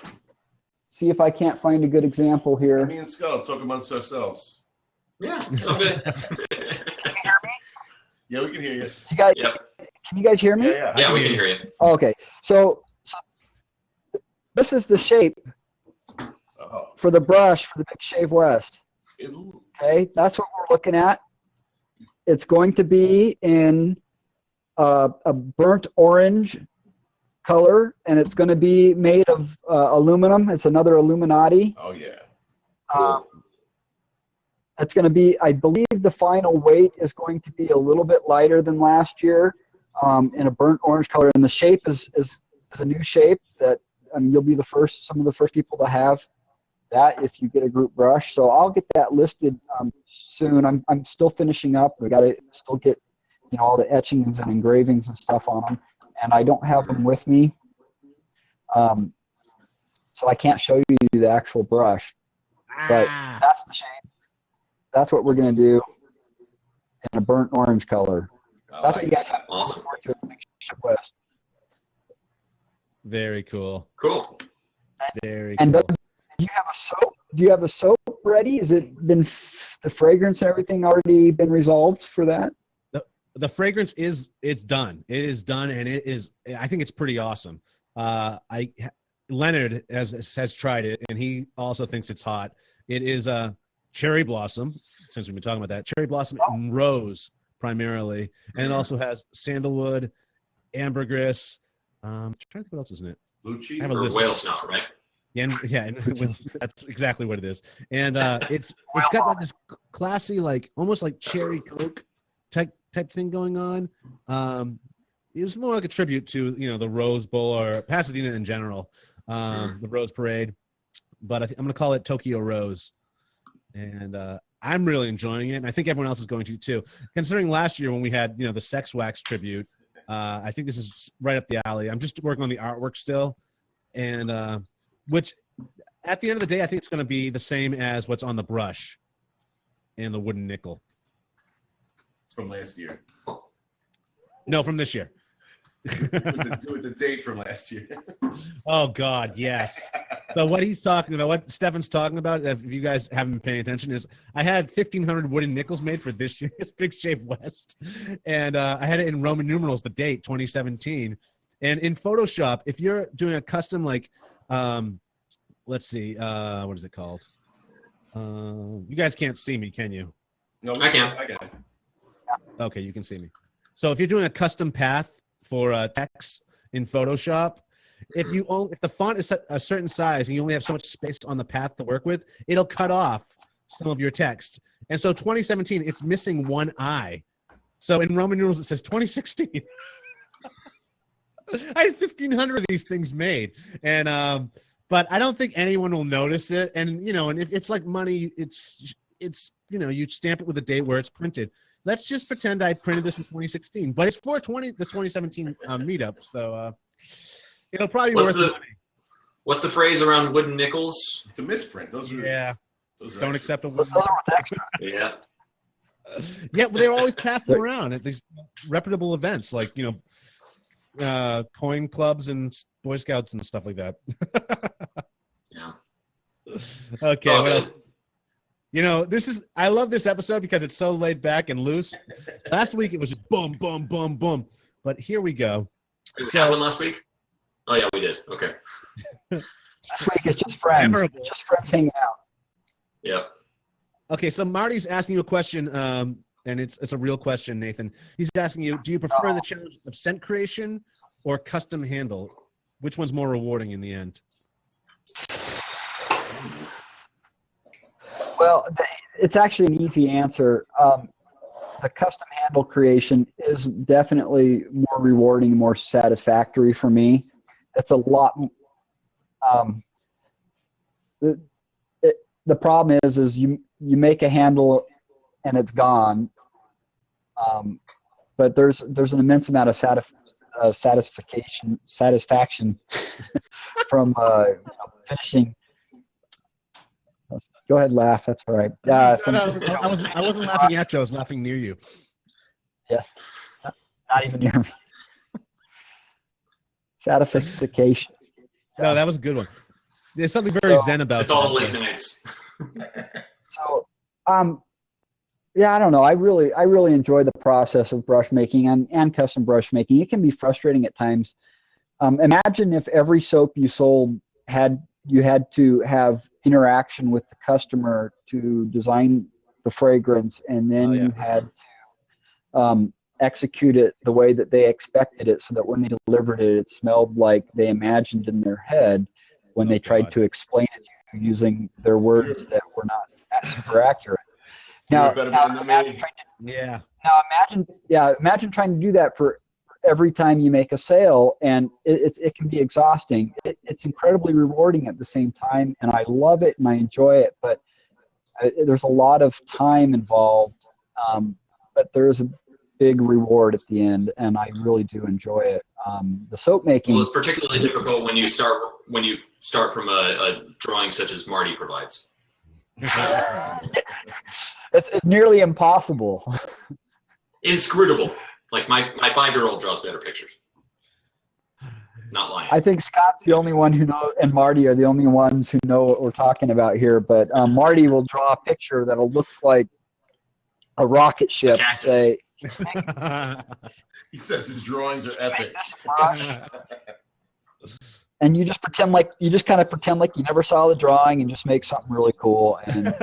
see if I can't find a good example here. Me and Scott will talk amongst ourselves. Yeah, it's all good. Yeah, we can hear you. You guys, Yep. can you guys hear me? Yeah. Yeah, we can hear you. Oh, okay. So this is the shape Oh, for the brush for the Big Shave West. it, Okay, that's what we're looking at. It's going to be in a burnt orange color, and it's going to be made of aluminum. It's another Illuminati. oh yeah. It's going to be, I believe the final weight is going to be a little bit lighter than last year, in a burnt orange color. And the shape is a new shape that you'll be some of the first people to have that if you get a group brush. So I'll get that listed soon. I'm still finishing up. We got to still get all the etchings and engravings and stuff on them, and I don't have them with me, so I can't show you the actual brush. But that's the shape. That's what we're gonna do in a burnt orange color. I That's like what you guys have to Awesome. look forward to at the Big Shave West. Very cool. Cool. Very And cool. do you have a soap? Do you have a soap ready? Has it been the fragrance and everything already been resolved for that? The fragrance it's done. It is done, and it is. I think it's pretty awesome. Leonard has tried it, and he also thinks it's hot. It is a cherry blossom, since we've been talking about that. Cherry blossom and rose primarily, and it also has sandalwood, ambergris. I'm trying to think what else is in it. Blue cheese. I have a Or list. whale snot, right? That's exactly what it is. And it's got like this classy, like almost like cherry Coke type thing going on. It was more like a tribute to the Rose Bowl or Pasadena in general, the Rose Parade. But I'm going to call it Tokyo Rose, and I'm really enjoying it. And I think everyone else is going to too. Considering last year when we had the Sex Wax tribute, I think this is right up the alley. I'm just working on the artwork still, and which at the end of the day, I think it's going to be the same as what's on the brush and the wooden nickel. From last year. No, from this year. with the date from last year. Oh God, yes. So what he's talking about, what Stefan's talking about, if you guys haven't been paying attention, is I had 1,500 wooden nickels made for this year's Big Shave West, and I had it in Roman numerals, the date 2017, and in Photoshop, if you're doing a custom like, let's see, what is it called? You guys can't see me, can you? No, I can. Okay, you can see me. So if you're doing a custom path for text in Photoshop, if the font is a certain size and you only have so much space on the path to work with, it'll cut off some of your text. And so 2017, it's missing one I. So in Roman numerals, it says 2016. I had 1,500 of these things made, and but I don't think anyone will notice it. And and if it's like money, it's you stamp it with a date where it's printed. Let's just pretend I printed this in 2016, but it's for the 2017 meetup, so it'll probably be worth the money. What's the phrase around wooden nickels? It's a misprint. Those are Don't accept a wooden. Yeah. Yeah, well, they're always passing around at these reputable events, like coin clubs and Boy Scouts and stuff like that. Yeah. Okay. What else? I love this episode because it's so laid back and loose. Last week it was just boom, boom, boom, boom. But here we go. Did we have one last week? Oh yeah, we did. Okay. This week is just friends. Memorable. Just friends hanging out. Yep. Okay, so Marty's asking you a question, and it's a real question, Nathan. He's asking you, do you prefer the challenge of scent creation or custom handle? Which one's more rewarding in the end? Well, it's actually an easy answer. The custom handle creation is definitely more rewarding, more satisfactory for me. It's a lot. The problem is you make a handle and it's gone, but there's an immense amount of satisfaction from finishing. Go ahead, laugh. That's all right. I wasn't laughing at you. I was laughing near you. Yeah, not even near me. Satisfaction. No, that was a good one. There's something very zen about it. It's all late nights. So, yeah, I don't know. I really enjoy the process of brush making and custom brush making. It can be frustrating at times. Imagine if every soap you sold you had to have interaction with the customer to design the fragrance, and then you had to execute it the way that they expected it, so that when they delivered it, it smelled like they imagined in their head when they tried to explain it to you using their words that were not super accurate. Now imagine trying to do that for every time you make a sale, and it can be exhausting. It's incredibly rewarding at the same time, and I love it and I enjoy it, but there's a lot of time involved, but there's a big reward at the end, and I really do enjoy it. The soap making. Well, it's particularly difficult when you start from a drawing such as Marty provides. It's nearly impossible. Inscrutable. Like my 5-year-old draws better pictures. Not lying. I think Scott's the only one who knows, and Marty are the only ones who know what we're talking about here. But Marty will draw a picture that'll look like a rocket ship. And say, he says his drawings are epic. And you just kind of pretend like you never saw the drawing and just make something really cool. And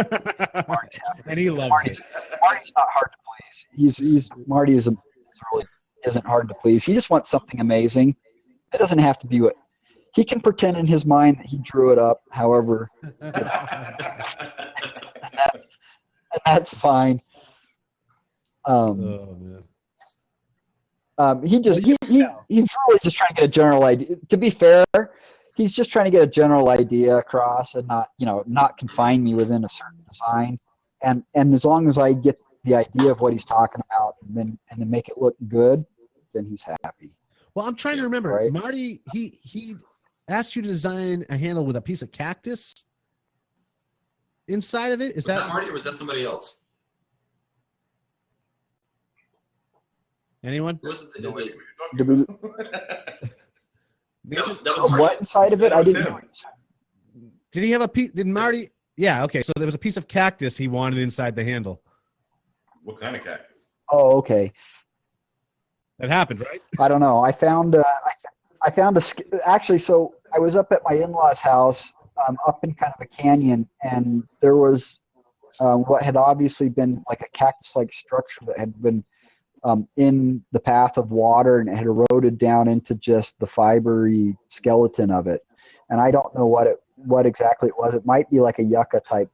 Marty's happy. And he loves it. Marty's not hard to please. Marty is really isn't hard to please. He just wants something amazing. It doesn't have to be what he can pretend in his mind that he drew it up. However, and that's fine. He's really just trying to get a general idea. To be fair, he's just trying to get a general idea across and not confine me within a certain design. And as long as I get the idea of what he's talking about and then make it look good, then he's happy. Well, I'm trying to remember. Right? Marty, he asked you to design a handle with a piece of cactus inside of it. Is that Marty or was that somebody else? Anyone? No way. Did That was Marty. what inside of it? I didn't know. Did he have a piece? Did Marty? Yeah. Okay. So there was a piece of cactus he wanted inside the handle. What kind of cactus? Oh, okay. That happened, right? I don't know. I found actually. So I was up at my in-laws' house, up in kind of a canyon, and there was what had obviously been like a cactus-like structure that had been in the path of water, and it had eroded down into just the fibery skeleton of it. And I don't know what exactly it was. It might be like a yucca type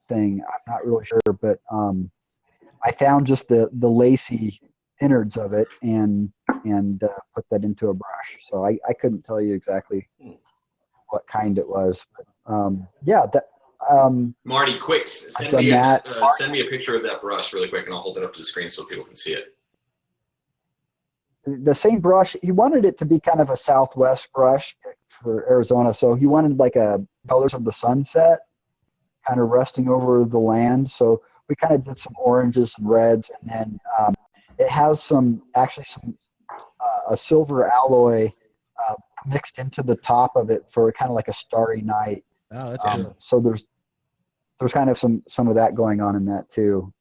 thing. I'm not really sure, but I found just the lacy innards of it and put that into a brush. So I couldn't tell you exactly what kind it was. But, yeah, that. Marty, quick, send me a picture of that brush really quick, and I'll hold it up to the screen so people can see it. The same brush, he wanted it to be kind of a Southwest brush for Arizona, so he wanted like a colors of the sunset kind of resting over the land. So we kind of did some oranges and reds, and then it has a silver alloy mixed into the top of it for kind of like a starry night. Oh, that's cool. So there's kind of some of that going on in that too,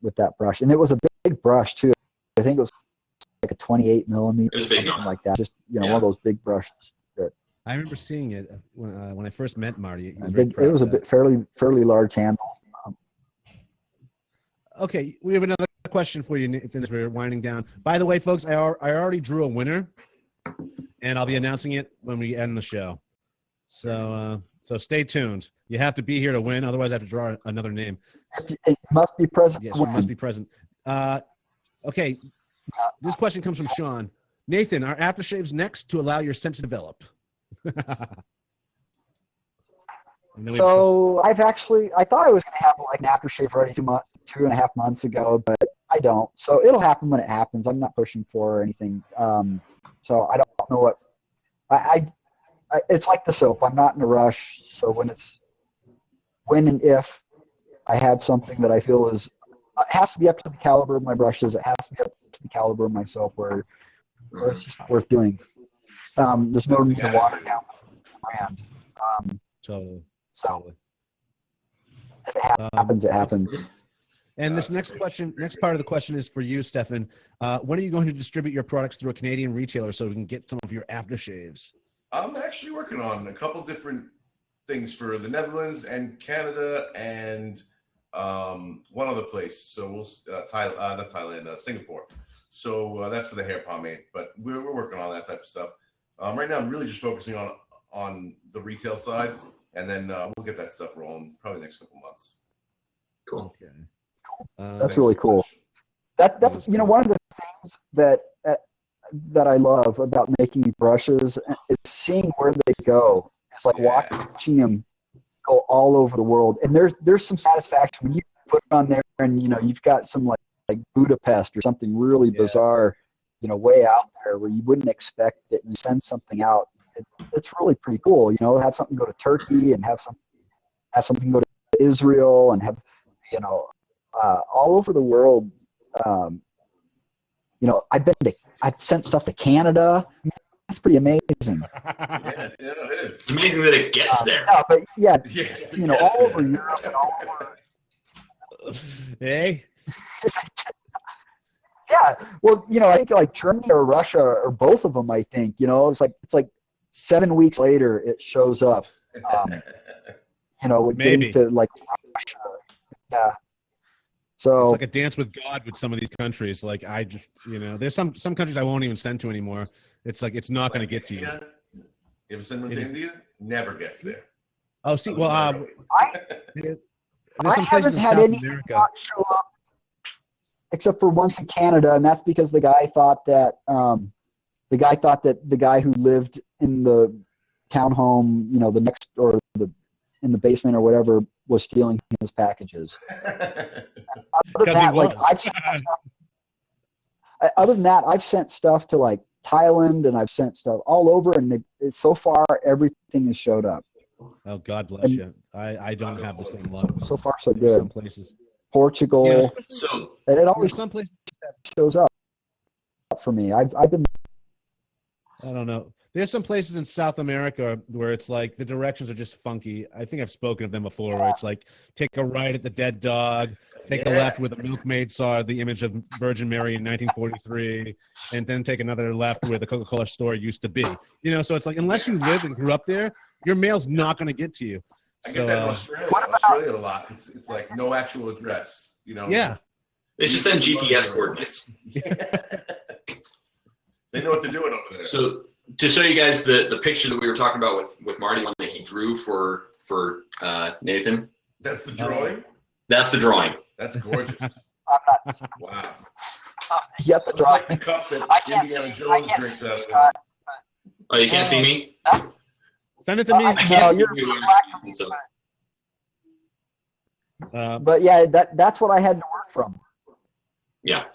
with that brush. And it was a big brush too. I think it was like a 28 millimeter, It was big, something like that. Just one of those big brushes. I remember seeing it when I first met Marty. It was a fairly large handle. Okay, we have another question for you, Nathan, as we're winding down. By the way, folks, I already drew a winner, and I'll be announcing it when we end the show. So stay tuned. You have to be here to win, otherwise I have to draw another name. It must be present. Yes, you must be present. Okay, this question comes from Sean. Nathan, are aftershaves next to allow your scent to develop? So I thought I was going to have like an aftershave ready 2.5 months ago, but I don't. So it'll happen when it happens. I'm not pushing for anything. So I don't know what I it's like the soap. I'm not in a rush. So when and if I have something that I feel it has to be up to the caliber of my brushes. It has to be up to the caliber of my soap where it's just not worth doing. There's no need to water down the brand. Totally. So if it happens, it happens. And this next part of the question is for you, Stefan. When are you going to distribute your products through a Canadian retailer so we can get some of your aftershaves? I'm actually working on a couple different things for the Netherlands and Canada and one other place. So we'll not Thailand, Singapore. So that's for the hair pomade. But we're working on that type of stuff. Right now, I'm really just focusing on the retail side, and then we'll get that stuff rolling probably next couple months. Cool. Okay. That's really cool. That's one of the things that I love about making brushes is seeing where they go. It's like watching them go all over the world. And there's some satisfaction when you put it on there and you've got some like Budapest or something really bizarre, way out there where you wouldn't expect it, and you send something out. It's really pretty cool. Have something go to Turkey and have something go to Israel and have all over the world. I've sent stuff to Canada. That's pretty amazing. Yeah, it is. It's amazing that it gets there. Yeah, but all there. over Europe and all over. Hey. Yeah, well, I think like Germany or Russia or both of them. I think it's like 7 weeks later it shows up. Maybe to like Russia. Yeah. So it's like a dance with God with some of these countries. Like I just, there's some countries I won't even send to anymore. It's like it's not going to get to you. You ever send one to India? Never gets there. Oh, see, well, there's I some places haven't in had South anything America. not show up except for once in Canada, and that's because the guy thought that the guy who lived in the townhome, the next or in the basement or whatever, was stealing his packages. Other than that, I've sent stuff to like Thailand, and I've sent stuff all over, and so far everything has showed up. Oh, God bless you. I don't have the same luck. So far, so good. Some places. Portugal. So it always some places shows up for me. I've been. I don't know. There's some places in South America where it's like the directions are just funky. I think I've spoken of them before. Where it's like take a right at the Dead Dog, take a left where the milkmaid saw the image of Virgin Mary in 1943, and then take another left where the Coca-Cola store used to be. So it's like unless you live and grew up there, your mail's not going to get to you. I get that in Australia. Australia a lot. It's like no actual address. Yeah. They just send GPS coordinates. They know what they're doing over there. So to show you guys the picture that we were talking about with Marty, one that he drew for Nathan. That's the drawing? That's the drawing. That's gorgeous. Wow. Yep, the it's drawing. like the cup that Indiana Jones drinks out of. Oh, you can't see me? Send it to me. I can't see you. But yeah, that's what I had to work from. Yeah.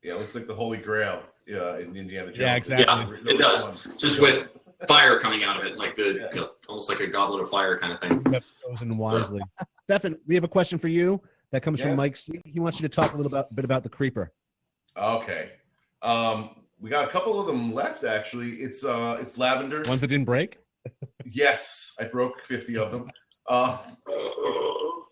Yeah, it looks like the Holy Grail in Indiana Jones. Yeah, exactly. Yeah, it does. Just with fire coming out of it, like almost like a goblet of fire kind of thing. Yep, chosen wisely. Stefan, we have a question for you that comes from Mike C. He wants you to talk a little bit about the creeper. Okay. We got a couple of them left, actually. It's lavender. Ones that didn't break? Yes, I broke 50 of them.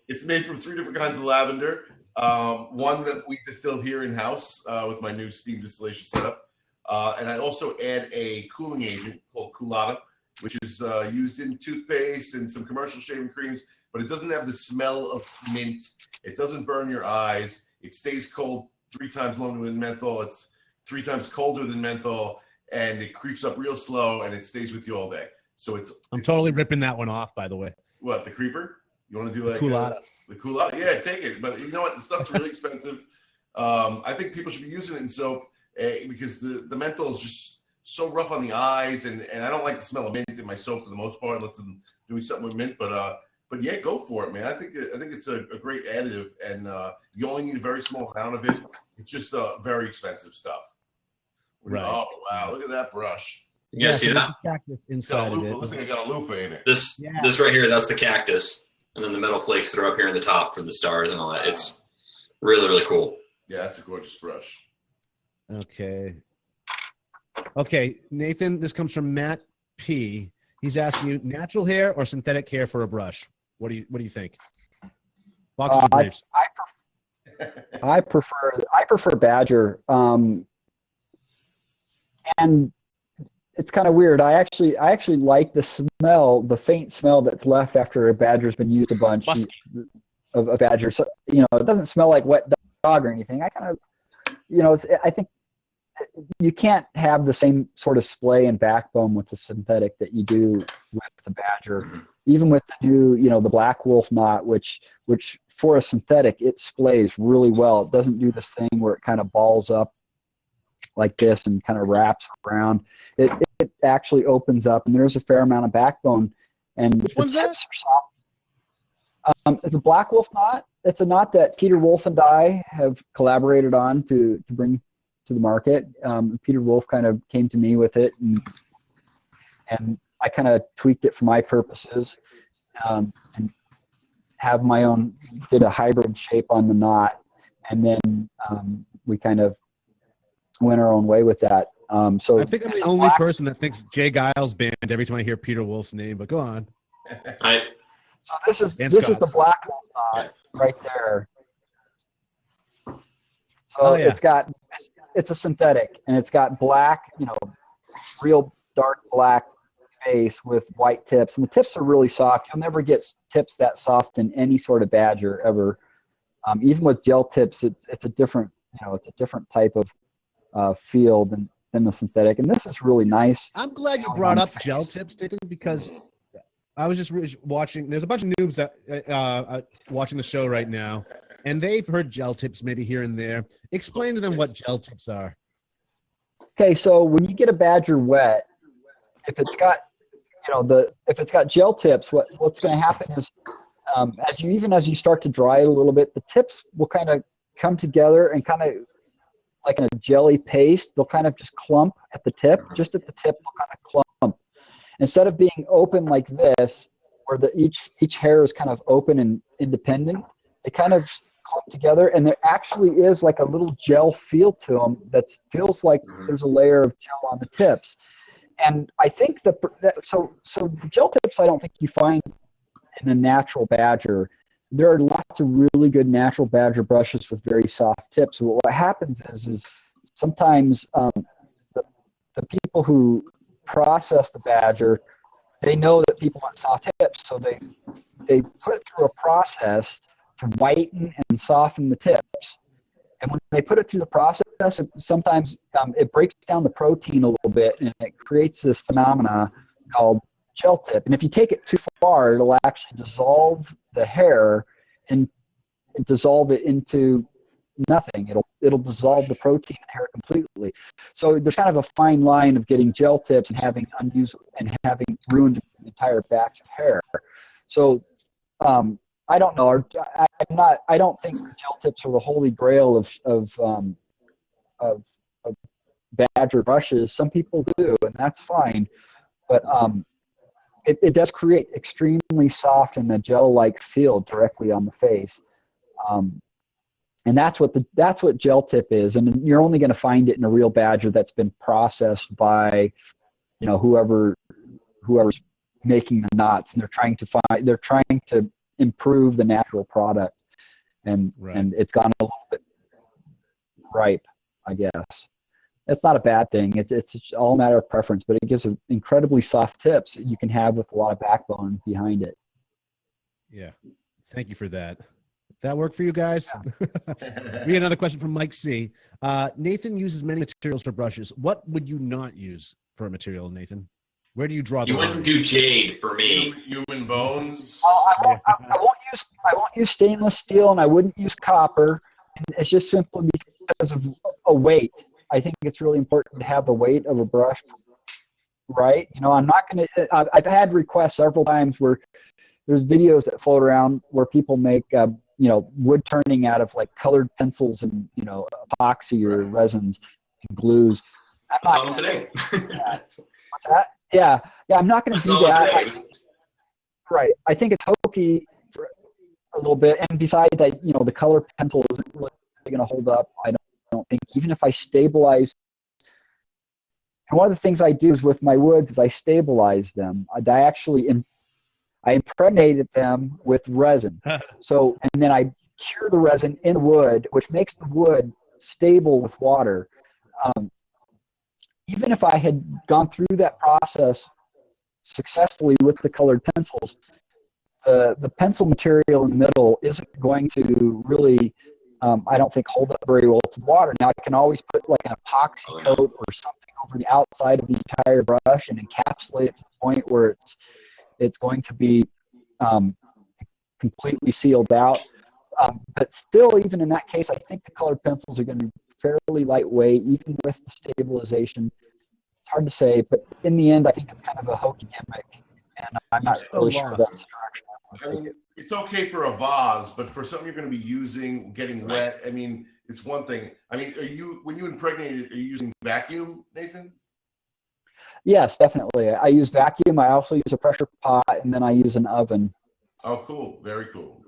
It's made from 3 different kinds of lavender. One that we distilled here in house with my new steam distillation setup, and I also add a cooling agent called Coolata, which is used in toothpaste and some commercial shaving creams, but it doesn't have the smell of mint. It doesn't burn your eyes. It stays cold 3 times longer than menthol. It's 3 times colder than menthol, and it creeps up real slow, and it stays with you all day. So I'm totally ripping that one off, by the way. What, the creeper? You want to do like Coolata? The Coolata? Yeah, take it. But you know what? The stuff's really expensive. I think people should be using it in soap because the menthol is just so rough on the eyes, and I don't like the smell of mint in my soap for the most part, unless I'm doing something with mint. But yeah, go for it, man. I think it's a great additive, and you only need a very small amount of it. It's just very expensive stuff. Right. Oh wow! Look at that brush. You guys see that? Cactus inside of it. Looks like I got a loofah in it. This right here, that's the cactus, and then the metal flakes that are up here in the top for the stars and all that. It's really, really cool. Yeah, that's a gorgeous brush. Okay, Nathan, this comes from Matt P. He's asking you, natural hair or synthetic hair for a brush? What do you think? Boxes and briefs. I prefer Badger. And it's kind of weird. I actually like the smell, the faint smell that's left after a badger's been used a bunch of a badger. So, it doesn't smell like wet dog or anything. I kind of, I think you can't have the same sort of splay and backbone with the synthetic that you do with the badger. Even with the new, the black wolf knot, which for a synthetic, it splays really well. It doesn't do this thing where it kind of balls up like this and kind of wraps around. It actually opens up, and there's a fair amount of backbone. And which one's that? It's a black wolf knot. It's a knot that Peter Wolf and I have collaborated on to bring to the market. Peter Wolf kind of came to me with it, and I kind of tweaked it for my purposes, and have my own, did a hybrid shape on the knot, and then we kind of went our own way with that. So I think I'm the only person that thinks Jay Giles band every time I hear Peter Wolf's name, but go on. So this is the black wolf knot right there. So it's a synthetic, and it's got black, real dark black base with white tips, and the tips are really soft. You'll never get tips that soft in any sort of badger ever. Even with gel tips, it's a different, it's a different type of feel than the synthetic. And this is really nice. I'm glad you brought up gel tips, Nathan, because I was just watching. There's a bunch of noobs that watching the show right now, and they've heard gel tips maybe here and there. Explain to them what gel tips are. Okay, so when you get a badger wet, if it's got, if it's got gel tips, what's going to happen is, as you start to dry it a little bit, the tips will kind of come together and kind of like in a jelly paste. They'll kind of just clump at the tip. Just at the tip, they'll kind of clump. Instead of being open like this, where each hair is kind of open and independent, they kind of clump together, and there actually is like a little gel feel to them that feels like there's a layer of gel on the tips. And I think so gel tips I don't think you find in a natural badger. There are lots of really good natural badger brushes with very soft tips. So what happens is sometimes the people who process the badger, they know that people want soft tips, so they put it through a process to whiten and soften the tips. And when they put it through the process, sometimes it breaks down the protein a little bit, and it creates this phenomena called gel tip. And if you take it too far, it'll actually dissolve the hair and dissolve it into nothing. It'll dissolve the protein in the hair completely. So there's kind of a fine line of getting gel tips and having having ruined an entire batch of hair. So I don't know. I don't think gel tips are the holy grail of badger brushes. Some people do, and that's fine. But it does create extremely soft and a gel-like feel directly on the face. And that's what gel tip is. And you're only going to find it in a real badger that's been processed by, whoever's making the knots, and they're trying to improve the natural product, and it's gone a little bit ripe, I guess. It's not a bad thing. It's all a matter of preference, but it gives incredibly soft tips you can have with a lot of backbone behind it. Yeah. Thank you for that. That work for you guys? Yeah. We get another question from Mike C. Nathan uses many materials for brushes. What would you not use for a material, Nathan? Where do you draw the line? You wouldn't do jade for me. Human bones. I won't use stainless steel, and I wouldn't use copper. It's just simply because of a weight. I think it's really important to have the weight of a brush right. I'm not going to. I've had requests several times where there's videos that float around where people make wood turning out of like colored pencils and epoxy or resins and glues. I saw them today. What's that? Yeah. I'm not going to do that. Right. I think it's hokey for a little bit, and besides, the color pencil isn't really going to hold up. I don't think, even if I stabilize. And one of the things I do is with my woods is I stabilize them. I impregnated them with resin. And then I cure the resin in the wood, which makes the wood stable with water. Even if I had gone through that process successfully with the colored pencils, the pencil material in the middle isn't going to really, I don't think, hold up very well to the water. Now, I can always put like an epoxy coat or something over the outside of the entire brush and encapsulate it to the point where it's going to be completely sealed out. But still, even in that case, I think the colored pencils are going to be fairly lightweight, even with the stabilization. It's hard to say, but in the end, I think it's kind of a hokey gimmick, and I'm not really sure that's the direction I want to take it. It's okay for a vase, but for something you're going to be using, getting wet, it's one thing. When you impregnate it, are you using vacuum, Nathan? Yes, definitely. I use vacuum. I also use a pressure pot, and then I use an oven. Oh, cool! Very cool.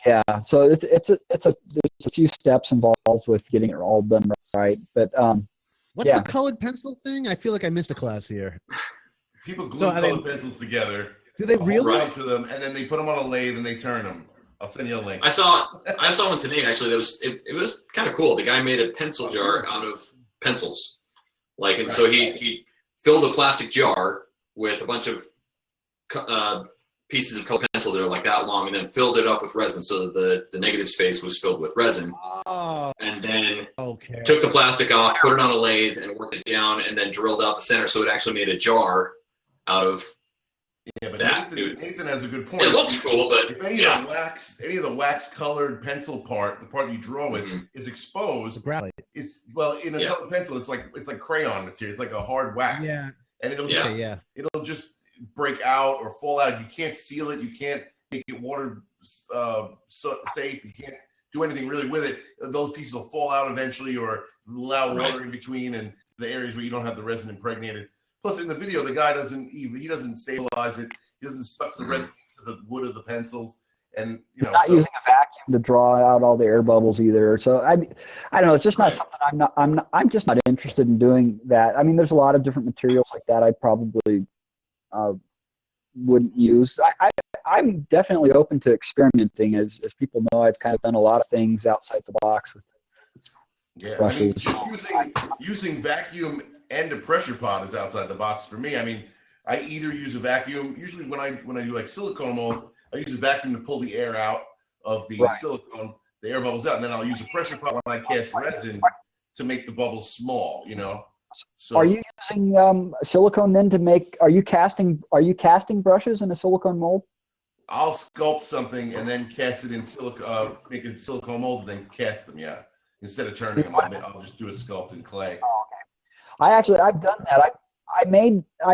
Yeah, so there's a few steps involved with getting it all done right. But what's the colored pencil thing? I feel like I missed a class here. People glue colored pencils together. Do they really? Right to them, and then they put them on a lathe and they turn them. I'll send you a link. I saw one today actually. It was kind of cool. The guy made a pencil jar out of pencils, so he filled a plastic jar with a bunch of pieces of colored pencil pencil there like that long, and then filled it up with resin. So the negative space was filled with resin. Oh, And then okay. took the plastic off, put it on a lathe, and worked it down, and then drilled out the center. So it actually made a jar out of but that. Nathan has a good point. It looks cool, but if any of the wax colored pencil part, the part you draw with, is exposed, it's in a colored pencil, it's like crayon material. It's like a hard wax. Yeah. And it'll just break out or fall out. You can't seal it. You can't make it water safe. You can't do anything really with it. Those pieces will fall out eventually, or allow water in between, and the areas where you don't have the resin impregnated. Plus, in the video, the guy doesn't stabilize it. He doesn't suck the resin into the wood of the pencils, and he's not using a vacuum to draw out all the air bubbles either. So I don't know. It's just not something I'm just not interested in doing that. I mean, there's a lot of different materials like that I probably wouldn't use. I'm definitely open to experimenting. As people know, I've kind of done a lot of things outside the box with brushes. I mean, just using vacuum and a pressure pot is outside the box for me. I mean, I either use a vacuum. Usually, when I do like silicone molds, I use a vacuum to pull the air out of the silicone, the air bubbles out, and then I'll use a pressure pot when I cast resin to make the bubbles small. So are you using silicone then to make? Are you casting brushes in a silicone mold? I'll sculpt something and then cast it in make a silicone mold and then cast them. Yeah, instead of turning them, I'll just do a sculpt in clay. Oh, okay. I've done that. I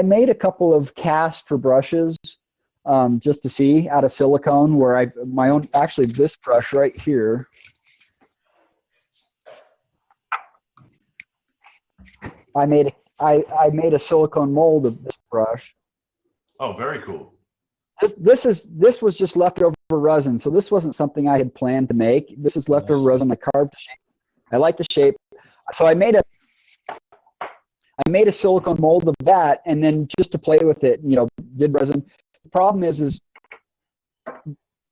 made a couple of casts for brushes just to see out of silicone, where this brush right here. I made a silicone mold of this brush. Oh, very cool. This was just leftover resin, so this wasn't something I had planned to make. This is leftover resin. I carved the shape. I like the shape, so I made a silicone mold of that, and then just to play with it, did resin. The problem is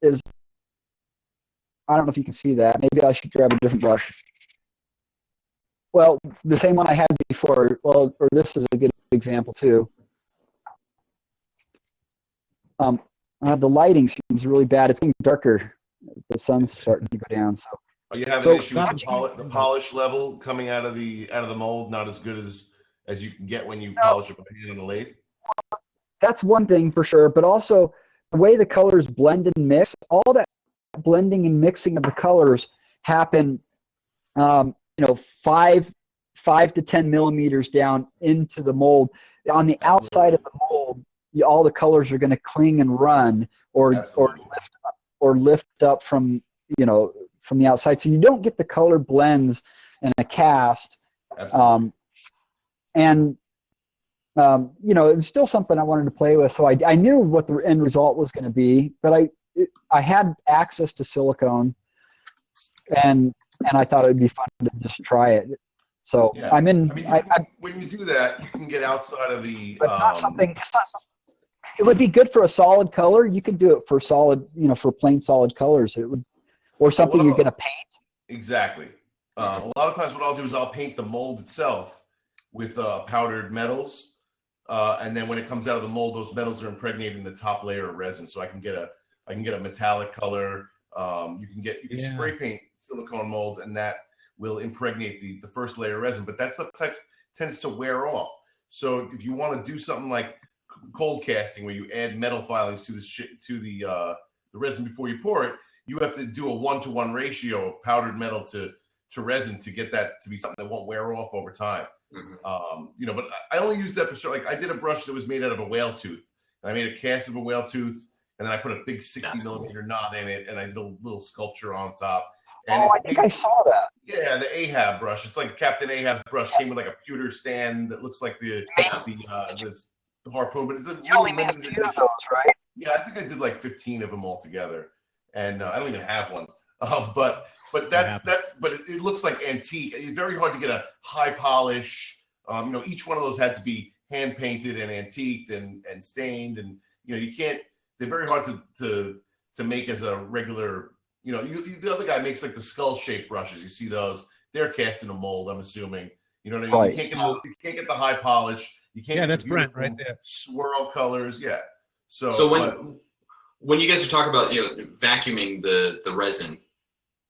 I don't know if you can see that. Maybe I should grab a different brush. Well, the same one I had before. Well, or this is a good example too. The lighting seems really bad. It's getting darker as the sun's starting to go down. So. You have an issue with the polish level coming out of the mold, not as good as you can get when you polish it by hand on the lathe. That's one thing for sure, but also the way the colors blend and mix, all that blending and mixing of the colors happen, 5 to 10 millimeters down into the mold. On the outside of the mold, all the colors are going to cling and run, or lift up from the outside, so you don't get the color blends in a cast. Absolutely. It was still something I wanted to play with, so I knew what the end result was going to be, but I had access to silicone, and I thought it would be fun to just try it. So when you do that, you can get outside of the. But it's not something. It would be good for a solid color. You could do it for solid, for plain solid colors. It would, or something you're going to paint. Exactly. A lot of times, what I'll do is I'll paint the mold itself with powdered metals, and then when it comes out of the mold, those metals are impregnated in the top layer of resin. So I can get a metallic color. You can spray paint silicone molds, and that will impregnate the first layer of resin. But that stuff tends to wear off. So if you want to do something like cold casting, where you add metal filings to the resin before you pour it, you have to do a 1-to-1 ratio of powdered metal to resin to get that to be something that won't wear off over time. But I only use that for sure. Like, I did a brush that was made out of a whale tooth, and I made a cast of a whale tooth, and then I put a big 60 millimeter knot in it, and I did a little sculpture on top. And I think I saw that. Yeah, the Ahab brush. It's like Captain Ahab's brush. Came with like a pewter stand that looks like the harpoon, but it's a really limited edition. Those, right? Yeah, I think I did like 15 of them all together, and I don't even have one. But it looks like antique. It's very hard to get a high polish. Each one of those had to be hand painted and antiqued and stained, and you can't. They're very hard to make as a regular. The other guy makes like the skull shaped brushes. You see those? They're cast in a mold, I'm assuming. You know what I mean? Right. You can't get the high polish. You can't. Yeah, get that's the Brent right there. Swirl colors. Yeah. So when you guys are talking about vacuuming the resin,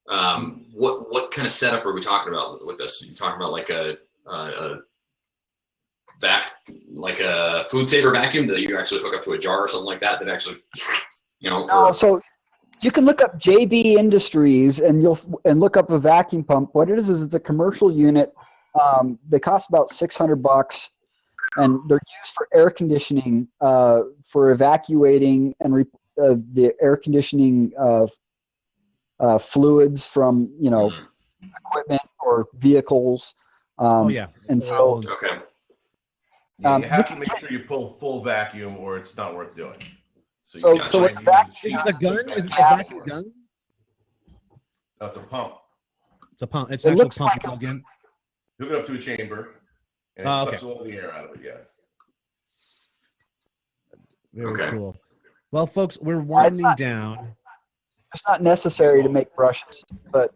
what kind of setup are we talking about with this? You talking about like a food saver vacuum that you actually hook up to a jar or something like that actually No, so you can look up JB Industries and look up a vacuum pump. What it is it's a commercial unit. They cost about $600, and they're used for air conditioning, for evacuating and the air conditioning fluids from equipment or vehicles. And so okay. Yeah, you have to make sure you pull full vacuum, or it's not worth doing. So you with can't the use Is it the gun? Is it the gases. vacuum gun? That's a pump. It's a pump. It's It actually a looks pump like you plug in. Hook it up to a chamber, and it sucks all the air out of it. Yeah. Very cool. Well, folks, we're winding down. It's not necessary to make brushes, but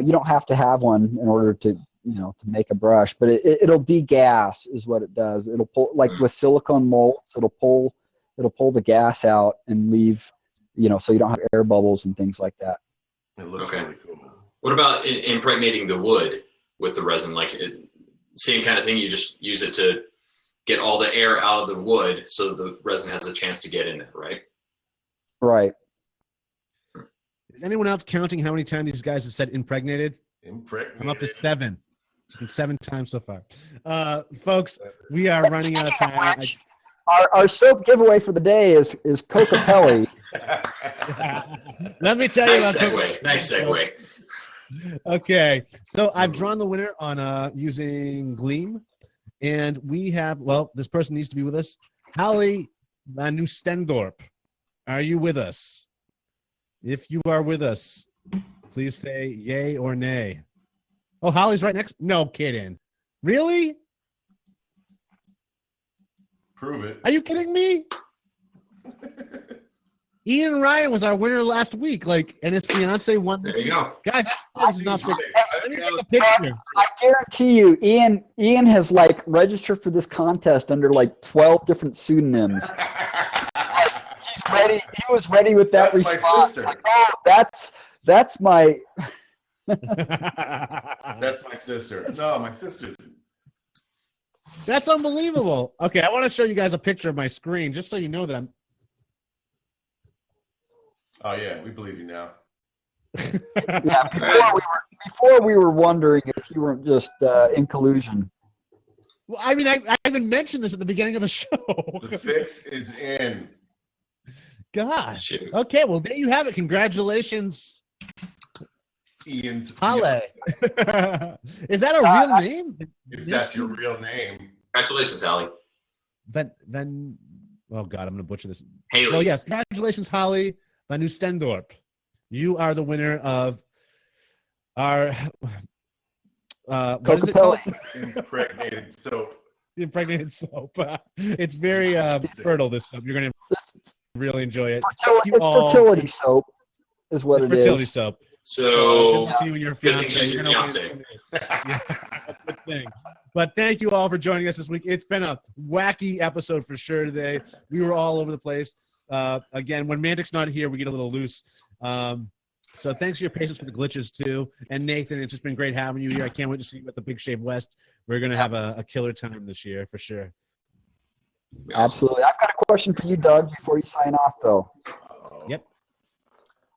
you don't have to have one in order to to make a brush. But it'll degas is what it does. It'll pull, like with silicone molds. It'll pull the gas out and leave, so you don't have air bubbles and things like that. It looks really cool. What about impregnating the wood with the resin? Like same kind of thing. You just use it to get all the air out of the wood, so the resin has a chance to get in it, right? Right. Is anyone else counting how many times these guys have said impregnated? Impregnated. I'm up to 7. It's been 7 times so far. Folks, we are running out of time. Our soap giveaway for the day is Coca-Pelli. Let me tell you Nice about segue. Nice segue. Okay, so I've drawn the winner on using Gleam, and we have, this person needs to be with us. Hallie Van Nustendorp, are you with us? If you are with us, please say yay or nay. Oh, Hallie's right next. No kidding. Really? Prove it. Are you kidding me? Ian Ryan was our winner last week, and his fiance won. There you go. Guys, this is not fixed. Let me take a picture. I guarantee you, Ian has registered for this contest under 12 different pseudonyms. He's ready. He was ready with that That's response. my sister. That's my. That's my sister. No, my sister's. That's unbelievable. Okay, I want to show you guys a picture of my screen, just so you know that I'm. Oh yeah, we believe you now. Yeah, before we were wondering if you weren't just in collusion. Well, I mean, I even mentioned this at the beginning of the show. The fix is in. Gosh. Shoot. Okay, well, there you have it. Congratulations, Ian's. Halle. Is that a real name? If that's your real name. Congratulations, Hallie. Then, oh God, I'm going to butcher this. Haley. Well, yes, congratulations, Hallie Van Nustendorp. You are the winner of our what is it called? Impregnated soap. Impregnated soap. It's very fertile, this soap. You're going to really enjoy it. Fertility soap is what it is. Fertility soap. So, to you and your good thing fiance. she's your fiance. Yeah, that's the thing. But thank you all for joining us this week. It's been a wacky episode for sure today. We were all over the place. Again, when Mantic's not here, we get a little loose. So thanks for your patience for the glitches too. And Nathan, it's just been great having you here. I can't wait to see you at the Big Shave West. We're going to have a killer time this year for sure. Absolutely. I've got a question for you, Doug, before you sign off, though. Yep.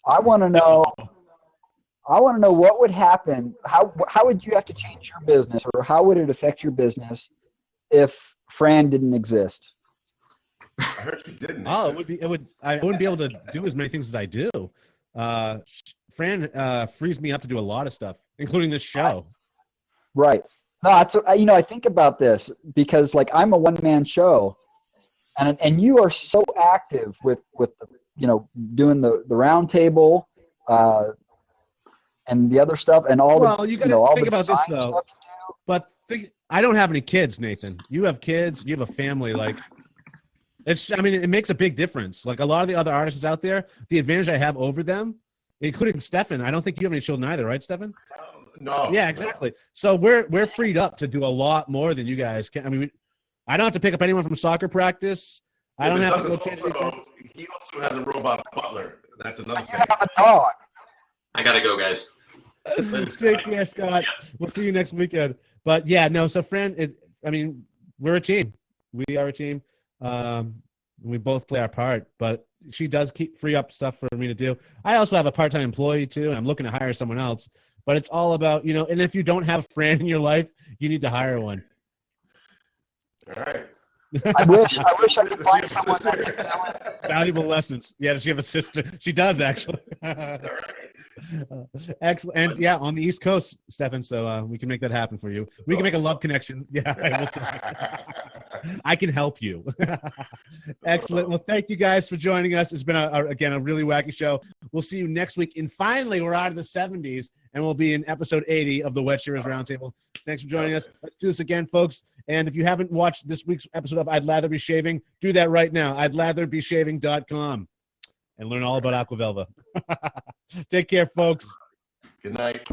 I want to know what would happen. How would you have to change your business, or how would it affect your business if Fran didn't exist? I heard she didn't. I wouldn't be able to do as many things as I do. Fran frees me up to do a lot of stuff, including this show. Right. No, I think about this because I'm a one-man show, and you are so active with doing the round table, and the other stuff, and all you got to think about this though. But I don't have any kids, Nathan. You have kids. You have a family. It makes a big difference. A lot of the other artists out there, the advantage I have over them, including Stefan. I don't think you have any children either, right, Stefan? No. Yeah, exactly. So we're freed up to do a lot more than you guys can. I don't have to pick up anyone from soccer practice. I don't have to go. he also has a robot butler. That's another You thing. have a dog. I gotta go, guys. Take care, Scott. We'll see you next weekend. But yeah, no. So, Fran, we're a team. We are a team. We both play our part, but she does free up stuff for me to do. I also have a part-time employee too, and I'm looking to hire someone else. But it's all about, and if you don't have a Fran in your life, you need to hire one. All right. I wish I could find someone that could fill in. Valuable lessons. Yeah, does she have a sister? She does, actually. All right. Excellent. And yeah, on the East Coast, Stefan, so we can make that happen for you. We can make a love connection. Yeah, I can help you. Excellent. Well, thank you guys for joining us. It's been, again, a really wacky show. We'll see you next week. And finally, we're out of the 70s, and we'll be in episode 80 of the Wet Shearers Roundtable. Thanks for joining us. Let's do this again, folks. And if you haven't watched this week's episode of I'd Lather Be Shaving, do that right now. I'dLatherBeShaving.com and learn all about Aquavelva. Take care, folks. Good night.